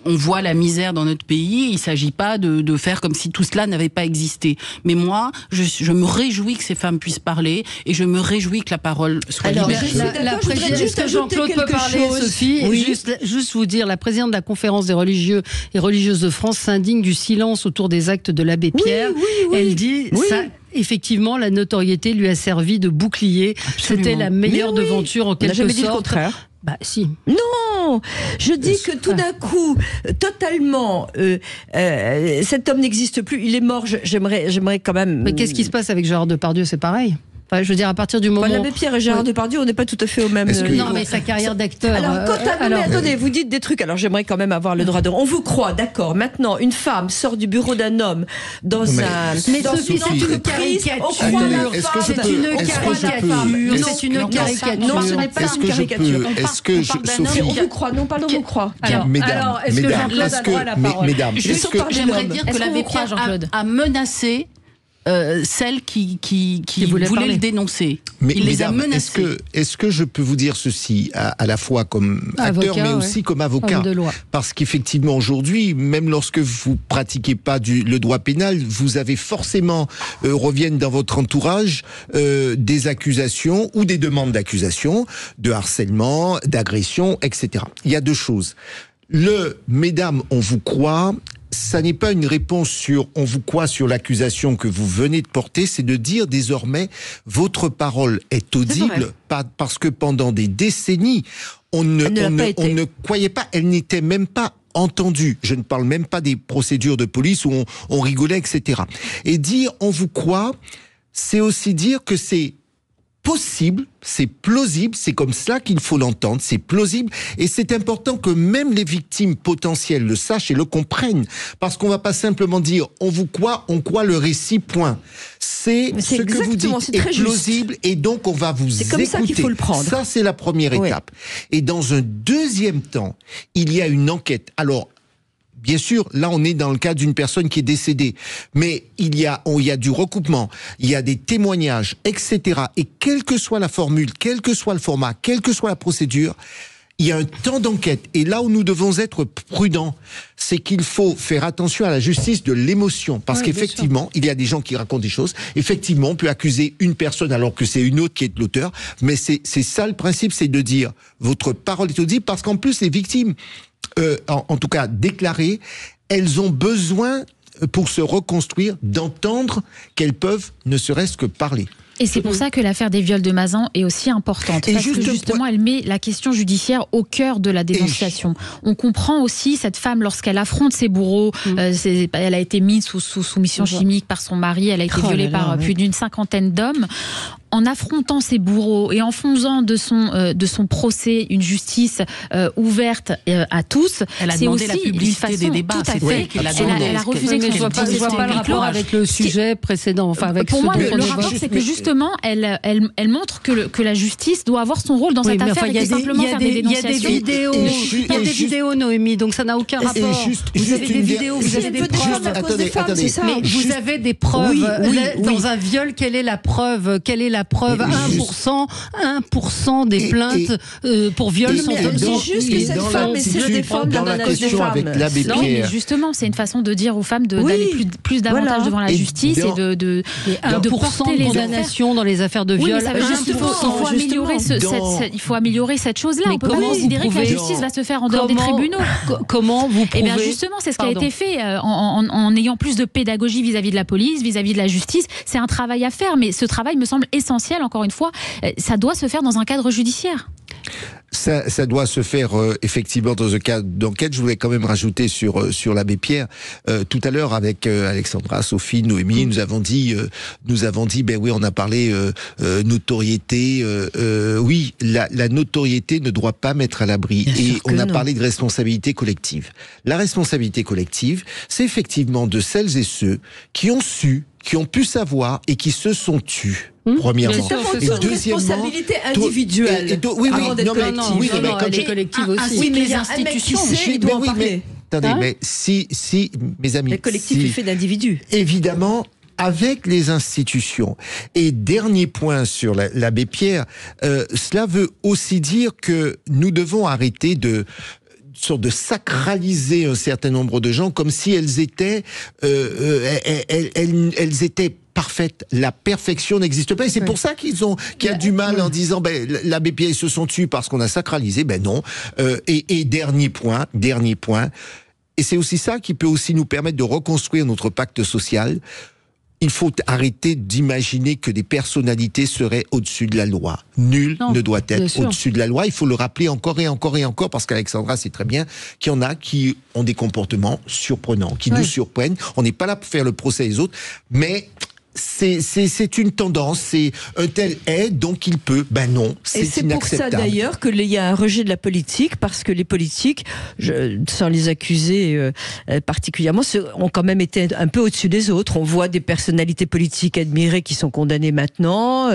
voit la misère dans notre pays. Il ne s'agit pas de faire comme si tout cela n'avait pas existé. Mais moi, je me réjouis que ces femmes puissent parler et je me réjouis que la parole soit libérée. Est-ce que Jean-Claude peut parler, Sophie? Oui. Juste vous dire, la présidente de la conférence des religieux et religieuses de France s'indigne du silence autour des actes de l'abbé Pierre. Elle dit ça. Effectivement, la notoriété lui a servi de bouclier. Absolument. C'était la meilleure devanture en quelque sorte Bah si. Non, je dis que tout d'un coup, totalement, cet homme n'existe plus, il est mort. J'aimerais quand même. Mais qu'est-ce qui se passe avec Gérard Depardieu? C'est pareil. Enfin, je veux dire, à partir du moment. L'abbé Pierre et Gérard Depardieu, on n'est pas tout à fait au même. Non, mais sa carrière d'acteur. Alors, mais attendez, vous dites des trucs. Alors, j'aimerais quand même avoir le droit de. On vous croit, d'accord. Maintenant, une femme sort du bureau d'un homme dans un. Mais Sophie, c'est une caricature. C'est une caricature. C'est une caricature. Non, ce n'est pas une caricature. Est-ce que Sophie. On vous croit. Non, pardon, on vous croit. Alors, est-ce que Jean-Claude a droit à la parole? Mesdames, j'aimerais dire que l'abbé Pierre a menacé celles qui voulaient le dénoncer. Il les a menacées. Est-ce que je peux vous dire ceci à la fois comme acteur, mais aussi comme avocat? Parce qu'effectivement, aujourd'hui, même lorsque vous pratiquez pas le droit pénal, vous avez forcément, reviennent dans votre entourage, des accusations ou des demandes d'accusation, de harcèlement, d'agression, etc. Il y a deux choses. Mesdames, on vous croit. Ça n'est pas une réponse sur on vous croit sur l'accusation que vous venez de porter, c'est de dire désormais votre parole est audible, parce que pendant des décennies on ne croyait pas, elle n'était même pas entendue. Je ne parle même pas des procédures de police où on rigolait, etc. Et dire on vous croit, c'est aussi dire que c'est possible, c'est plausible, c'est comme cela qu'il faut l'entendre, c'est plausible, et c'est important que même les victimes potentielles le sachent et le comprennent, parce qu'on va pas simplement dire on vous croit, on croit le récit, point. C'est ce que vous dites est plausible, et donc on va vous écouter. C'est comme ça qu'il faut le prendre. Ça, c'est la première étape. Et dans un deuxième temps, il y a une enquête. Alors, bien sûr, là, on est dans le cas d'une personne qui est décédée. Mais il y a du recoupement, il y a des témoignages, etc. Et quelle que soit la formule, quel que soit le format, quelle que soit la procédure, il y a un temps d'enquête. Et là où nous devons être prudents, c'est qu'il faut faire attention à la justice de l'émotion. Parce qu'effectivement, il y a des gens qui racontent des choses. Effectivement, on peut accuser une personne alors que c'est une autre qui est l'auteur. Mais c'est ça le principe, c'est de dire votre parole est audible, parce qu'en plus, les victimes, en tout cas déclarées, elles ont besoin, pour se reconstruire, d'entendre qu'elles peuvent ne serait-ce que parler. Et c'est pour ça que l'affaire des viols de Mazan est aussi importante. Parce que justement, elle met la question judiciaire au cœur de la dénonciation. On comprend aussi cette femme, lorsqu'elle affronte ses bourreaux, elle a été mise sous soumission chimique par son mari, elle a été violée par plus d'une 50aine d'hommes. En affrontant ses bourreaux et en faisant de son procès une justice ouverte à tous, elle a c'est demandé aussi la publicité des débats. Tout à fait. Elle a refusé que je vois pas le rapport avec le sujet précédent. Enfin, avec pour moi, le rapport, c'est que justement, elle montre que la justice doit avoir son rôle dans cette affaire et simplement faire des dénonciations. Il y a des vidéos, Noémie, donc ça n'a aucun rapport. Vous avez des vidéos, vous avez des preuves. Attendez. Mais vous avez des preuves. Dans un viol, quelle est la preuve? 1% des plaintes pour viol sont C'est juste que cette femme essaie de défendre la cause des femmes. Non, mais justement, c'est une façon de dire aux femmes d'aller plus davantage devant la justice et de porter les condamnations dans les affaires de viol. Il faut améliorer cette chose-là. On ne peut pas considérer que la justice va se faire en dehors des tribunaux. Comment vous pouvez... Eh bien justement, c'est ce qui a été fait en ayant plus de pédagogie vis-à-vis de la police, vis-à-vis de la justice. C'est un travail à faire, mais ce travail me semble essentiel, encore une fois. Ça doit se faire dans un cadre judiciaire. Ça doit se faire effectivement dans un cadre d'enquête. Je voulais quand même rajouter sur l'abbé Pierre. Tout à l'heure avec Alexandra, Sophie, Noémie, nous avons dit, ben oui, on a parlé notoriété. Oui, la notoriété ne doit pas mettre à l'abri. Et on a parlé de responsabilité collective. La responsabilité collective, c'est effectivement de celles et ceux qui ont pu savoir et qui se sont tus. Premièrement. C'est une responsabilité individuelle. Oui, collective aussi. Oui, mais les institutions, il doit en parler. Attendez, mais si, mes amis... Le collectif est fait d'individus. Évidemment, avec les institutions. Et dernier point sur l'abbé Pierre, cela veut aussi dire que nous devons arrêter de sacraliser un certain nombre de gens comme si elles étaient parfaites. La perfection n'existe pas. Et c'est pour ça qu'il y a du mal en disant l'abbé Pierre, ils se sont tus parce qu'on a sacralisé. Ben non. Et dernier point. Et c'est aussi ça qui peut aussi nous permettre de reconstruire notre pacte social. il faut arrêter d'imaginer que des personnalités seraient au-dessus de la loi. Nul ne doit être au-dessus de la loi. Il faut le rappeler encore et encore et encore, parce qu'Alexandra sait très bien qu'il y en a qui ont des comportements surprenants, qui nous surprennent. On n'est pas là pour faire le procès des autres, mais c'est une tendance, c'est un tel est, donc il peut. Ben non, c'est inacceptable. Et c'est pour ça d'ailleurs qu'il y a un rejet de la politique, parce que les politiques, sans les accuser particulièrement, ont quand même été un peu au-dessus des autres. On voit des personnalités politiques admirées qui sont condamnées maintenant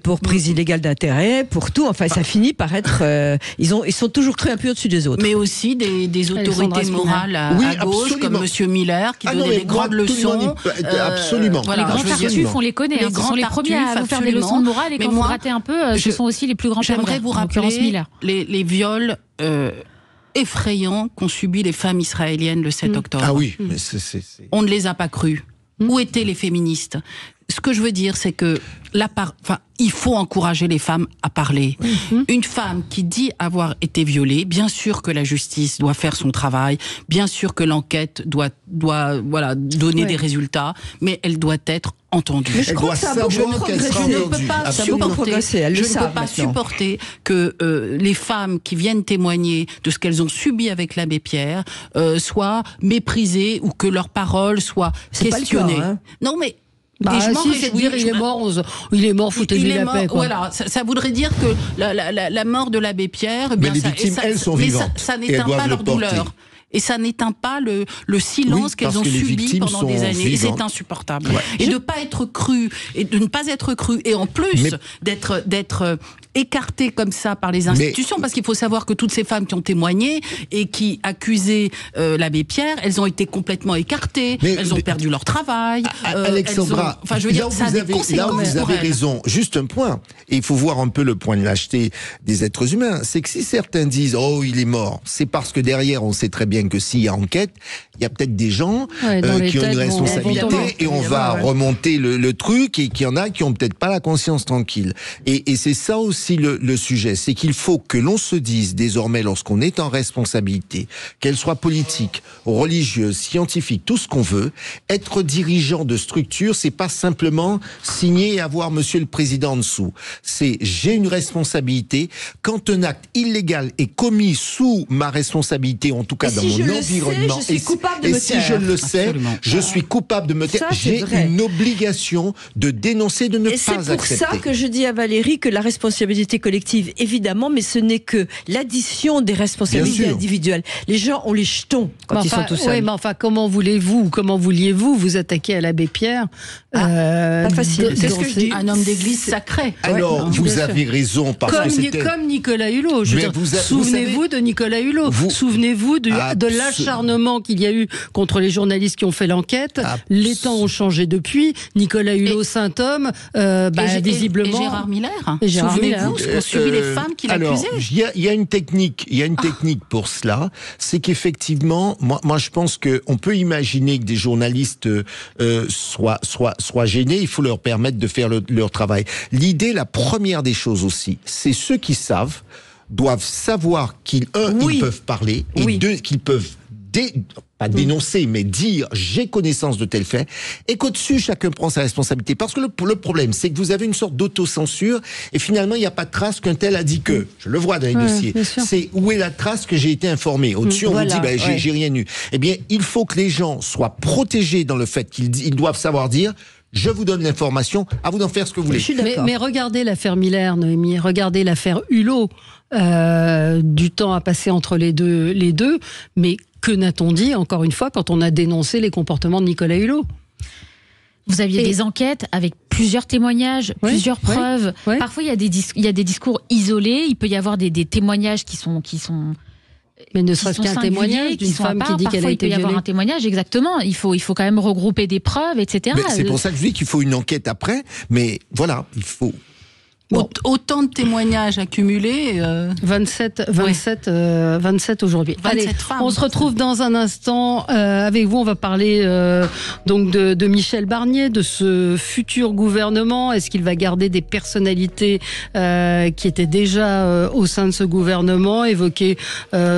pour prise illégale d'intérêt, pour tout. Enfin, ça finit par être... ils sont toujours cru un peu au-dessus des autres. Mais aussi des autorités morales à gauche, comme Monsieur Miller, qui donnait des grandes leçons. Absolument. Les grands tartuffes, on les connaît. Ce sont les premiers à vous faire des leçons de morale, et quand vous ratez un peu, ce sont aussi les plus grands perdants. J'aimerais vous rappeler les viols effrayants qu'ont subis les femmes israéliennes le 7 octobre. Ah oui, mais on ne les a pas crus. Où étaient les féministes ? Ce que je veux dire, c'est que il faut encourager les femmes à parler. Une femme qui dit avoir été violée, bien sûr que la justice doit faire son travail, bien sûr que l'enquête doit donner des résultats, mais elle doit être entendue. Mais je crois que ça a beaucoup progressé. Je ne peux pas supporter que les femmes qui viennent témoigner de ce qu'elles ont subi avec l'abbé Pierre soient méprisées, ou que leurs paroles soient questionnées. Pas le cas, hein. Non, mais c'est dire il est mort, foutez-lui la paix. Quoi. Voilà, ça voudrait dire que la mort de l'abbé Pierre, mais les victimes, elles sont vivantes. Ça n'éteint pas leur douleur. Et ça n'éteint pas le silence qu'elles ont subi pendant des années. Et c'est insupportable. Ouais. Et de ne pas être cru, et de ne pas être cru, et en plus d'être écarté comme ça par les institutions, parce qu'il faut savoir que toutes ces femmes qui ont témoigné et qui accusaient l'abbé Pierre, elles ont été complètement écartées, elles ont perdu leur travail. Alexandra, là où vous avez raison, juste un point, et il faut voir un peu le point de lâcheté des êtres humains, c'est que si certains disent « Oh, il est mort », c'est parce que derrière, on sait très bien que s'il y a enquête, il y a peut-être des gens qui ont une responsabilité, et on va remonter le truc, et qu'il y en a qui ont peut-être pas la conscience tranquille. Et c'est ça aussi le sujet, c'est qu'il faut que l'on se dise désormais, lorsqu'on est en responsabilité, qu'elle soit politique, religieuse, scientifique, tout ce qu'on veut, être dirigeant de structure, c'est pas simplement signer et avoir Monsieur le Président en dessous. C'est j'ai une responsabilité. Quand un acte illégal est commis sous ma responsabilité, en tout cas dans mon environnement, et si je le sais, je suis coupable de me taire. J'ai une obligation de dénoncer, de ne pas accepter. C'est pour ça que je dis à Valérie que la responsabilité collective, évidemment, mais ce n'est que l'addition des responsabilités individuelles. Les gens ont les jetons quand ils sont tout seuls. Oui, mais enfin, comment vouliez-vous vous attaquer à l'abbé Pierre pas facile. C'est ce que je dis. Un homme d'église sacré. Alors, vous avez raison, parce que c'était... Comme Nicolas Hulot. Souvenez-vous de Nicolas Hulot. Souvenez-vous de l'acharnement qu'il y a eu contre les journalistes qui ont fait l'enquête. Les temps ont changé depuis. Nicolas Hulot, Saint-Homme, visiblement... Et Gérard Miller. Souvenez-vous ce qu'ont subi les femmes qui l'accusaient. Il y a une technique pour cela. C'est qu'effectivement, moi je pense qu'on peut imaginer que des journalistes soient gênés. Il faut leur permettre de faire leur travail. L'idée, la première des choses aussi, c'est ceux qui doivent savoir qu'ils peuvent parler, et deux, qu'ils peuvent pas dénoncer, mais dire j'ai connaissance de tel fait, et qu'au-dessus chacun prend sa responsabilité. Parce que le problème, c'est que vous avez une sorte d'autocensure, et finalement il n'y a pas de trace qu'un tel a dit que. Je le vois dans les dossiers. C'est où est la trace que j'ai été informé. Au-dessus on vous dit j'ai rien eu. Eh bien il faut que les gens soient protégés dans le fait qu'ils doivent savoir dire je vous donne l'information, à vous d'en faire ce que vous voulez. Mais regardez l'affaire Miller, Noémie, regardez l'affaire Hulot. Du temps à passer entre les deux, mais que n'a-t-on dit, encore une fois, quand on a dénoncé les comportements de Nicolas Hulot ? Vous aviez des enquêtes avec plusieurs témoignages, plusieurs preuves. Parfois, il y a des discours isolés. Il peut y avoir des témoignages qui sont mais ne serait-ce qu'un témoignage d'une femme qui dit qu'elle a été violée. Il peut y avoir un témoignage, exactement. Il faut quand même regrouper des preuves, etc. Mais c'est pour ça que je dis qu'il faut une enquête après. Mais voilà, il faut... Autant de témoignages accumulés. 27 aujourd'hui. Allez, on se retrouve dans un instant avec vous. On va parler donc de Michel Barnier, de ce futur gouvernement. Est-ce qu'il va garder des personnalités qui étaient déjà au sein de ce gouvernement? Évoquer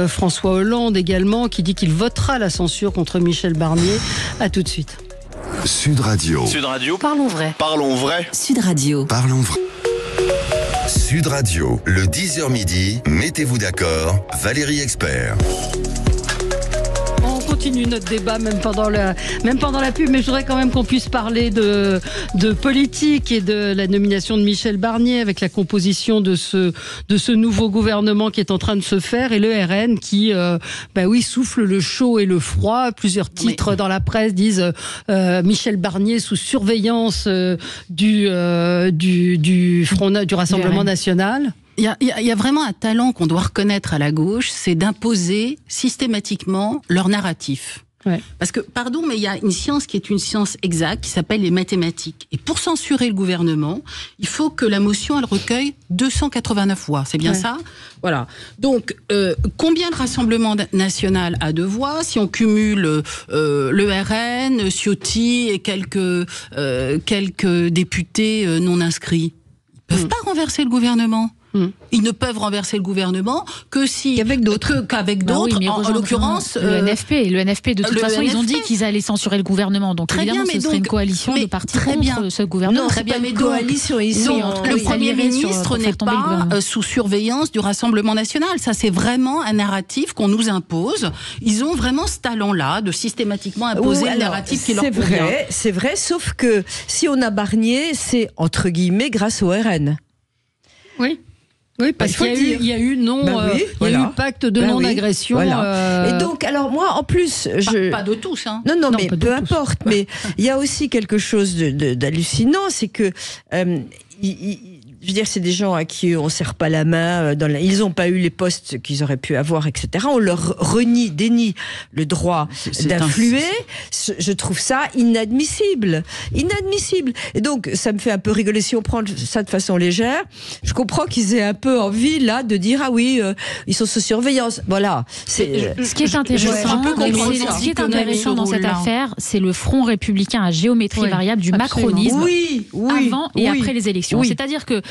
François Hollande également, qui dit qu'il votera la censure contre Michel Barnier. À tout de suite. Sud Radio. Sud Radio. Parlons vrai. Parlons vrai. Sud Radio. Parlons vrai. Sud Radio, le 10h midi, mettez-vous d'accord, Valérie Expert. On continue notre débat même pendant la pub, mais je voudrais quand même qu'on puisse parler de politique et de la nomination de Michel Barnier avec la composition de ce nouveau gouvernement qui est en train de se faire et le RN qui souffle le chaud et le froid. Plusieurs titres dans la presse disent Michel Barnier sous surveillance du Rassemblement national. Il y a vraiment un talent qu'on doit reconnaître à la gauche, c'est d'imposer systématiquement leur narratif. Ouais. Parce que, pardon, mais il y a une science qui est une science exacte, qui s'appelle les mathématiques. Et pour censurer le gouvernement, il faut que la motion, elle recueille 289 voix. C'est bien ça ? Voilà. Donc, combien le Rassemblement national a de voix ? Si on cumule le RN, Ciotti et quelques députés non inscrits, ils ne peuvent pas renverser le gouvernement. Ils ne peuvent renverser le gouvernement qu'avec d'autres. En l'occurrence, le NFP. De toute façon, ils ont dit qu'ils allaient censurer le gouvernement. Donc évidemment, ce serait une coalition de partis contre ce gouvernement. Non, c'est pas une coalition ici. Le Premier ministre n'est pas sous surveillance du Rassemblement national. Ça, c'est vraiment un narratif qu'on nous impose. Ils ont vraiment ce talent-là de systématiquement imposer le narratif qui leur convient. C'est vrai, sauf que si on a Barnier, c'est entre guillemets grâce au RN. Oui, parce qu'il y a eu pacte de non-agression. Voilà. Et donc, alors moi, en plus, pas de tous, hein. Non, mais peu importe. Mais il y a aussi quelque chose d'hallucinant, c'est que je veux dire, c'est des gens à qui on ne serre pas la main. Ils n'ont pas eu les postes qu'ils auraient pu avoir, etc. On leur dénie le droit d'influer. Je trouve ça inadmissible. Et donc, ça me fait un peu rigoler. Si on prend ça de façon légère, je comprends qu'ils aient un peu envie, là, de dire, ah oui, ils sont sous surveillance. Voilà. Ce qui est intéressant dans cette affaire, c'est le front républicain à géométrie variable du macronisme avant et après les élections. C'est-à-dire que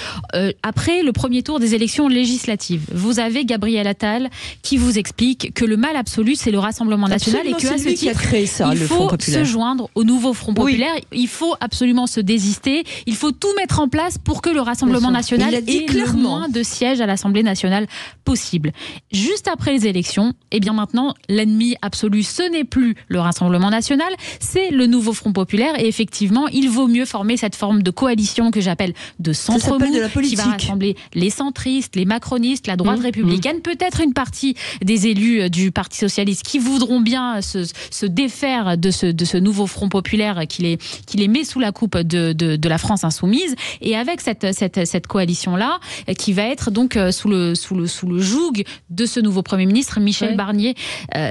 après le premier tour des élections législatives, vous avez Gabriel Attal qui vous explique que le mal absolu, c'est le Rassemblement national et qu'à ce titre, il faut se joindre au nouveau Front populaire. Il faut absolument se désister. Il faut tout mettre en place pour que le Rassemblement national ait le moins de sièges à l'Assemblée nationale possible. Juste après les élections, eh bien maintenant, l'ennemi absolu, ce n'est plus le Rassemblement national, c'est le nouveau Front populaire. Et effectivement, il vaut mieux former cette forme de coalition que j'appelle de centre-mou, qui va rassembler les centristes, les macronistes, la droite républicaine, peut-être une partie des élus du Parti socialiste qui voudront bien se défaire de ce nouveau Front populaire qui les met sous la coupe de la France insoumise. Et avec cette coalition-là, qui va être donc sous le joug de ce nouveau Premier ministre, Michel Barnier.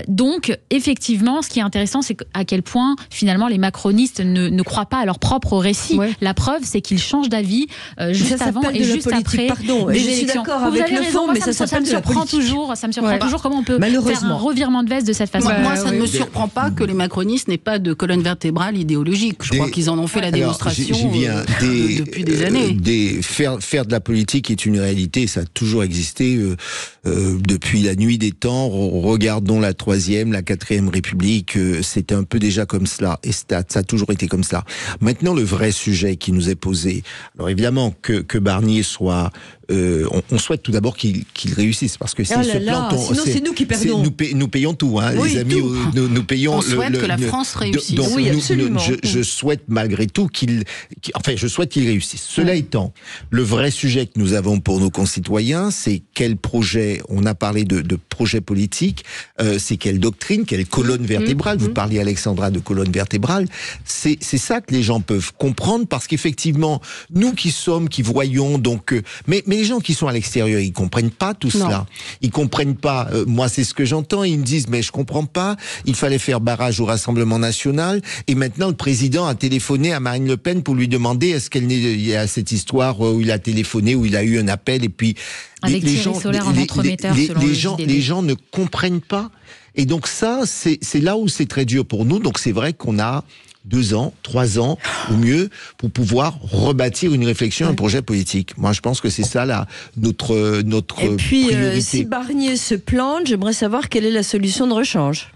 Donc, effectivement, ce qui est intéressant, c'est à quel point, finalement, les macronistes ne croient pas à leur propre récit. La preuve, c'est qu'ils changent d'avis juste avant et juste après des élections. Je suis d'accord avec le fond, mais ça me surprend toujours. Ça me surprend toujours comment on peut faire un revirement de veste de cette façon. Moi, ça ne me surprend pas que les macronistes n'aient pas de colonne vertébrale idéologique. Je crois qu'ils en ont fait la démonstration depuis des années. Faire de la politique est une réalité, ça a toujours existé depuis la nuit des temps. Regardons la 3e, la 4e République, c'était un peu déjà comme cela, et ça a toujours été comme cela. Maintenant, le vrai sujet qui nous est posé, alors évidemment que Barnier soit... on souhaite tout d'abord qu'il réussisse, parce que s'il se plante, sinon c'est nous qui perdons. Nous payons tout, hein, les amis. Nous payons. On souhaite que la France réussisse. Donc, absolument. Je souhaite malgré tout qu'il réussisse. Cela étant, le vrai sujet que nous avons pour nos concitoyens, c'est quel projet. On a parlé de projet politique. C'est quelle doctrine, quelle colonne vertébrale. Vous parliez, Alexandra, de colonne vertébrale. C'est ça que les gens peuvent comprendre, parce qu'effectivement, nous qui voyons donc, mais les gens qui sont à l'extérieur, ils comprennent pas tout cela. Ils comprennent pas. Moi, c'est ce que j'entends. Ils me disent, mais je comprends pas. Il fallait faire barrage au Rassemblement national. Et maintenant, le président a téléphoné à Marine Le Pen pour lui demander est-ce qu'il y a cette histoire où il a téléphoné, où il a eu un appel, et puis avec Thierry Solaire en entremetteur, les gens ne comprennent pas. Et donc ça, c'est là où c'est très dur pour nous. Donc c'est vrai qu'on a 2 ans, 3 ans, au mieux, pour pouvoir rebâtir une réflexion, un projet politique. Moi, je pense que c'est ça notre Et puis, priorité. Si Barnier se plante, j'aimerais savoir quelle est la solution de rechange.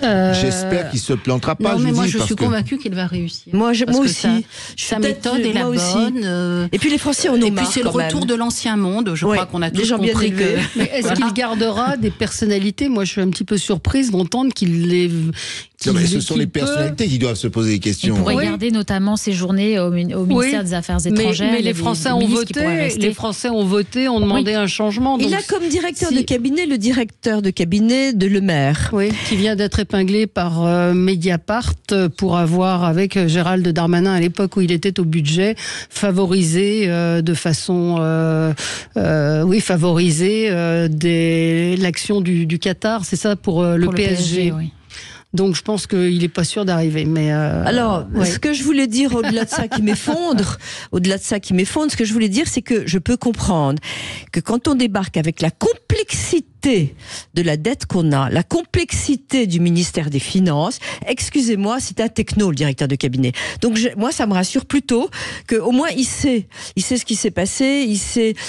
J'espère qu'il se plantera pas. Non, mais moi je suis convaincue qu'il va réussir. Moi aussi. Sa méthode est la bonne. Et puis les Français en ont marre. Et puis c'est le retour de l'ancien monde. Je crois qu'on a tous compris que. Mais est-ce qu'il gardera des personnalités? Moi, je suis un petit peu surprise d'entendre qu'il les. Ce sont les personnalités qui doivent se poser des questions. Il pourrait garder notamment ses journées au ministère des Affaires étrangères. Mais les Français ont voté. Les Français ont voté, ont demandé un changement. Il a comme directeur de cabinet le directeur de cabinet de Le Maire. Oui, qui vient d'être épinglé par Mediapart pour avoir, avec Gérald Darmanin à l'époque où il était au budget, favorisé de façon, l'action du Qatar, c'est ça, pour le PSG. Oui. Donc je pense qu'il n'est pas sûr d'arriver. Mais alors, ce que je voulais dire au-delà de ça qui m'effondre, ce que je voulais dire, c'est que je peux comprendre que quand on débarque avec la complexité de la dette qu'on a, la complexité du ministère des Finances, excusez-moi, c'est un techno, le directeur de cabinet. Donc moi, ça me rassure plutôt qu'au moins il sait ce qui s'est passé,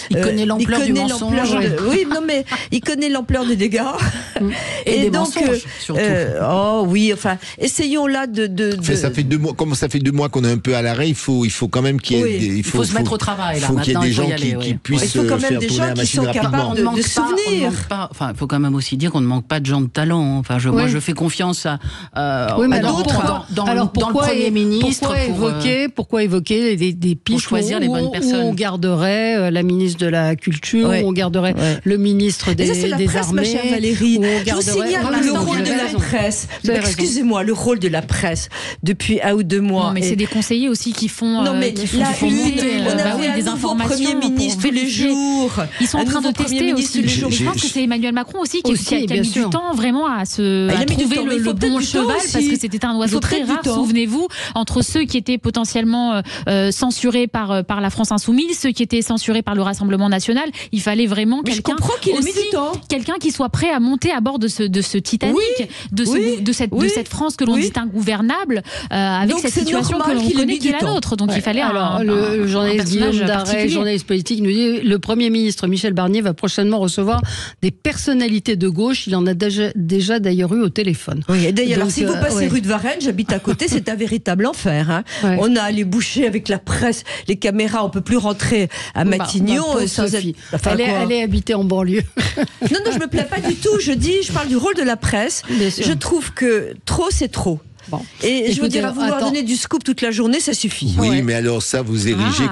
il connaît l'ampleur du mensonge. Oui, non mais il connaît l'ampleur des dégâts. Et des donc, mensonges, surtout. Oui, enfin, essayons là de... Ça fait 2 mois, comme ça fait 2 mois qu'on est un peu à l'arrêt, il faut quand même qu'il y ait... Il faut se mettre au travail, là. Il faut qu'il y ait des gens qui puissent faire tourner la machine rapidement. De souvenir. Enfin, il faut quand même aussi dire qu'on ne manque pas de gens de talent. Enfin, moi, je fais confiance à d'autres. Dans le Premier ministre. Pourquoi évoquer des pistes choisir les bonnes personnes. Où on garderait la ministre de la Culture, où on garderait le ministre des Armées. Ma chère Valérie. Je vous signale le rôle de la presse. Excusez-moi, le rôle de la presse depuis 1 ou 2 mois. Non, mais c'est des conseillers aussi qui font. Non, mais on a des informations. Premier ministre tous les jours. Ils sont en train de tester aussi. Je pense que c'est Emmanuel Macron aussi qui a mis du temps vraiment à trouver le bon cheval, parce que c'était un oiseau très rare, souvenez-vous, entre ceux qui étaient potentiellement censurés par la France Insoumise, ceux qui étaient censurés par le Rassemblement National. Il fallait vraiment quelqu'un qui soit prêt à monter à bord de ce Titanic, de cette France que l'on dit ingouvernable, avec donc cette situation que l'on connaît qui est la nôtre. Donc il fallait le journaliste Guillaume Darret, journaliste politique, nous dit le Premier ministre Michel Barnier va prochainement recevoir des personnalités de gauche. Il en a déjà d'ailleurs eu au téléphone. Oui, et d'ailleurs, alors, si vous passez rue de Varennes, j'habite à côté, c'est un véritable enfer. Hein. Ouais. On a les bouchers avec la presse, les caméras, on peut plus rentrer à Matignon sans être... Elle est habitée en banlieue. Non, je me plains pas du tout. Je parle du rôle de la presse. Je trouve que trop, c'est trop. Bon. Et je veux dire, à vouloir donner du scoop toute la journée, ça suffit. Oui, mais alors ça, vous érigez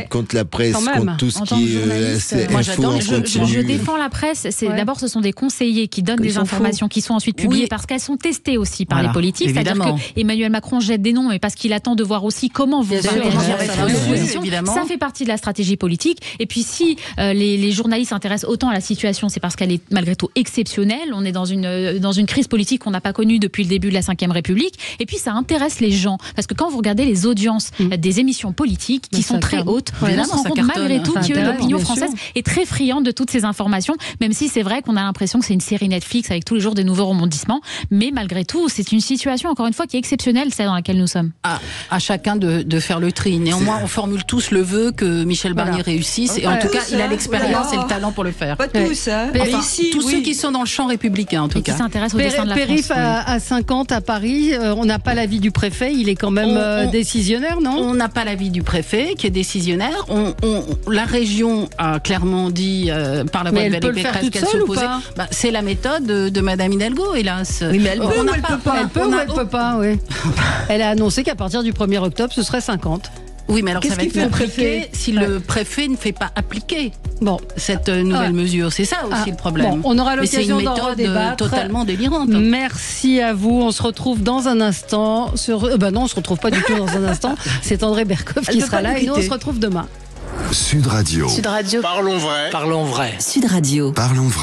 contre la presse, contre tout ce qui est moi, je défends la presse. D'abord, ce sont des conseillers qui donnent des informations qui sont ensuite publiées parce qu'elles sont testées aussi par les politiques. C'est-à-dire que Emmanuel Macron jette des noms, mais parce qu'il attend de voir aussi comment vous réagir. Ça fait partie de la stratégie politique. Et puis, si les journalistes s'intéressent autant à la situation, c'est parce qu'elle est malgré tout exceptionnelle. On est dans une crise politique qu'on n'a pas connue depuis le début de la Ve République, et puis ça intéresse les gens, parce que quand vous regardez les audiences des émissions politiques qui sont très hautes, on se rend compte malgré tout que l'opinion française est très friande de toutes ces informations, même si c'est vrai qu'on a l'impression que c'est une série Netflix avec tous les jours des nouveaux rebondissements, mais malgré tout c'est une situation encore une fois qui est exceptionnelle, celle dans laquelle nous sommes. À chacun de faire le tri. Néanmoins on formule tous le vœu que Michel Barnier réussisse, et en tout cas il a l'expérience et le talent pour le faire. Pas tous, hein. Tous ceux qui sont dans le champ républicain en tout cas. Qui s'intéressent au destin de la France. Périph à 50 à Paris, on n'a pas l'avis du préfet, il est quand même décisionnaire, non ? On n'a pas l'avis du préfet qui est décisionnaire. La région a clairement dit par la voix de Valérie Pécresse qu'elle s'opposait. C'est la méthode de Madame Hidalgo, hélas. Oui, mais elle peut ou elle peut pas. Elle peut ou elle peut pas, oui. Elle a annoncé qu'à partir du 1er octobre, ce serait 50. Oui, mais alors ça va être compliqué si le préfet ne fait pas appliquer cette nouvelle mesure. C'est ça aussi le problème. On aura l'occasion d'en redébattre. C'est une méthode totalement délirante. Merci à vous. On se retrouve dans un instant. Non, on se retrouve pas du tout dans un instant. C'est André Berkoff qui sera là et nous on se retrouve demain. Sud Radio. Sud Radio. Parlons vrai. Sud Radio. Parlons vrai.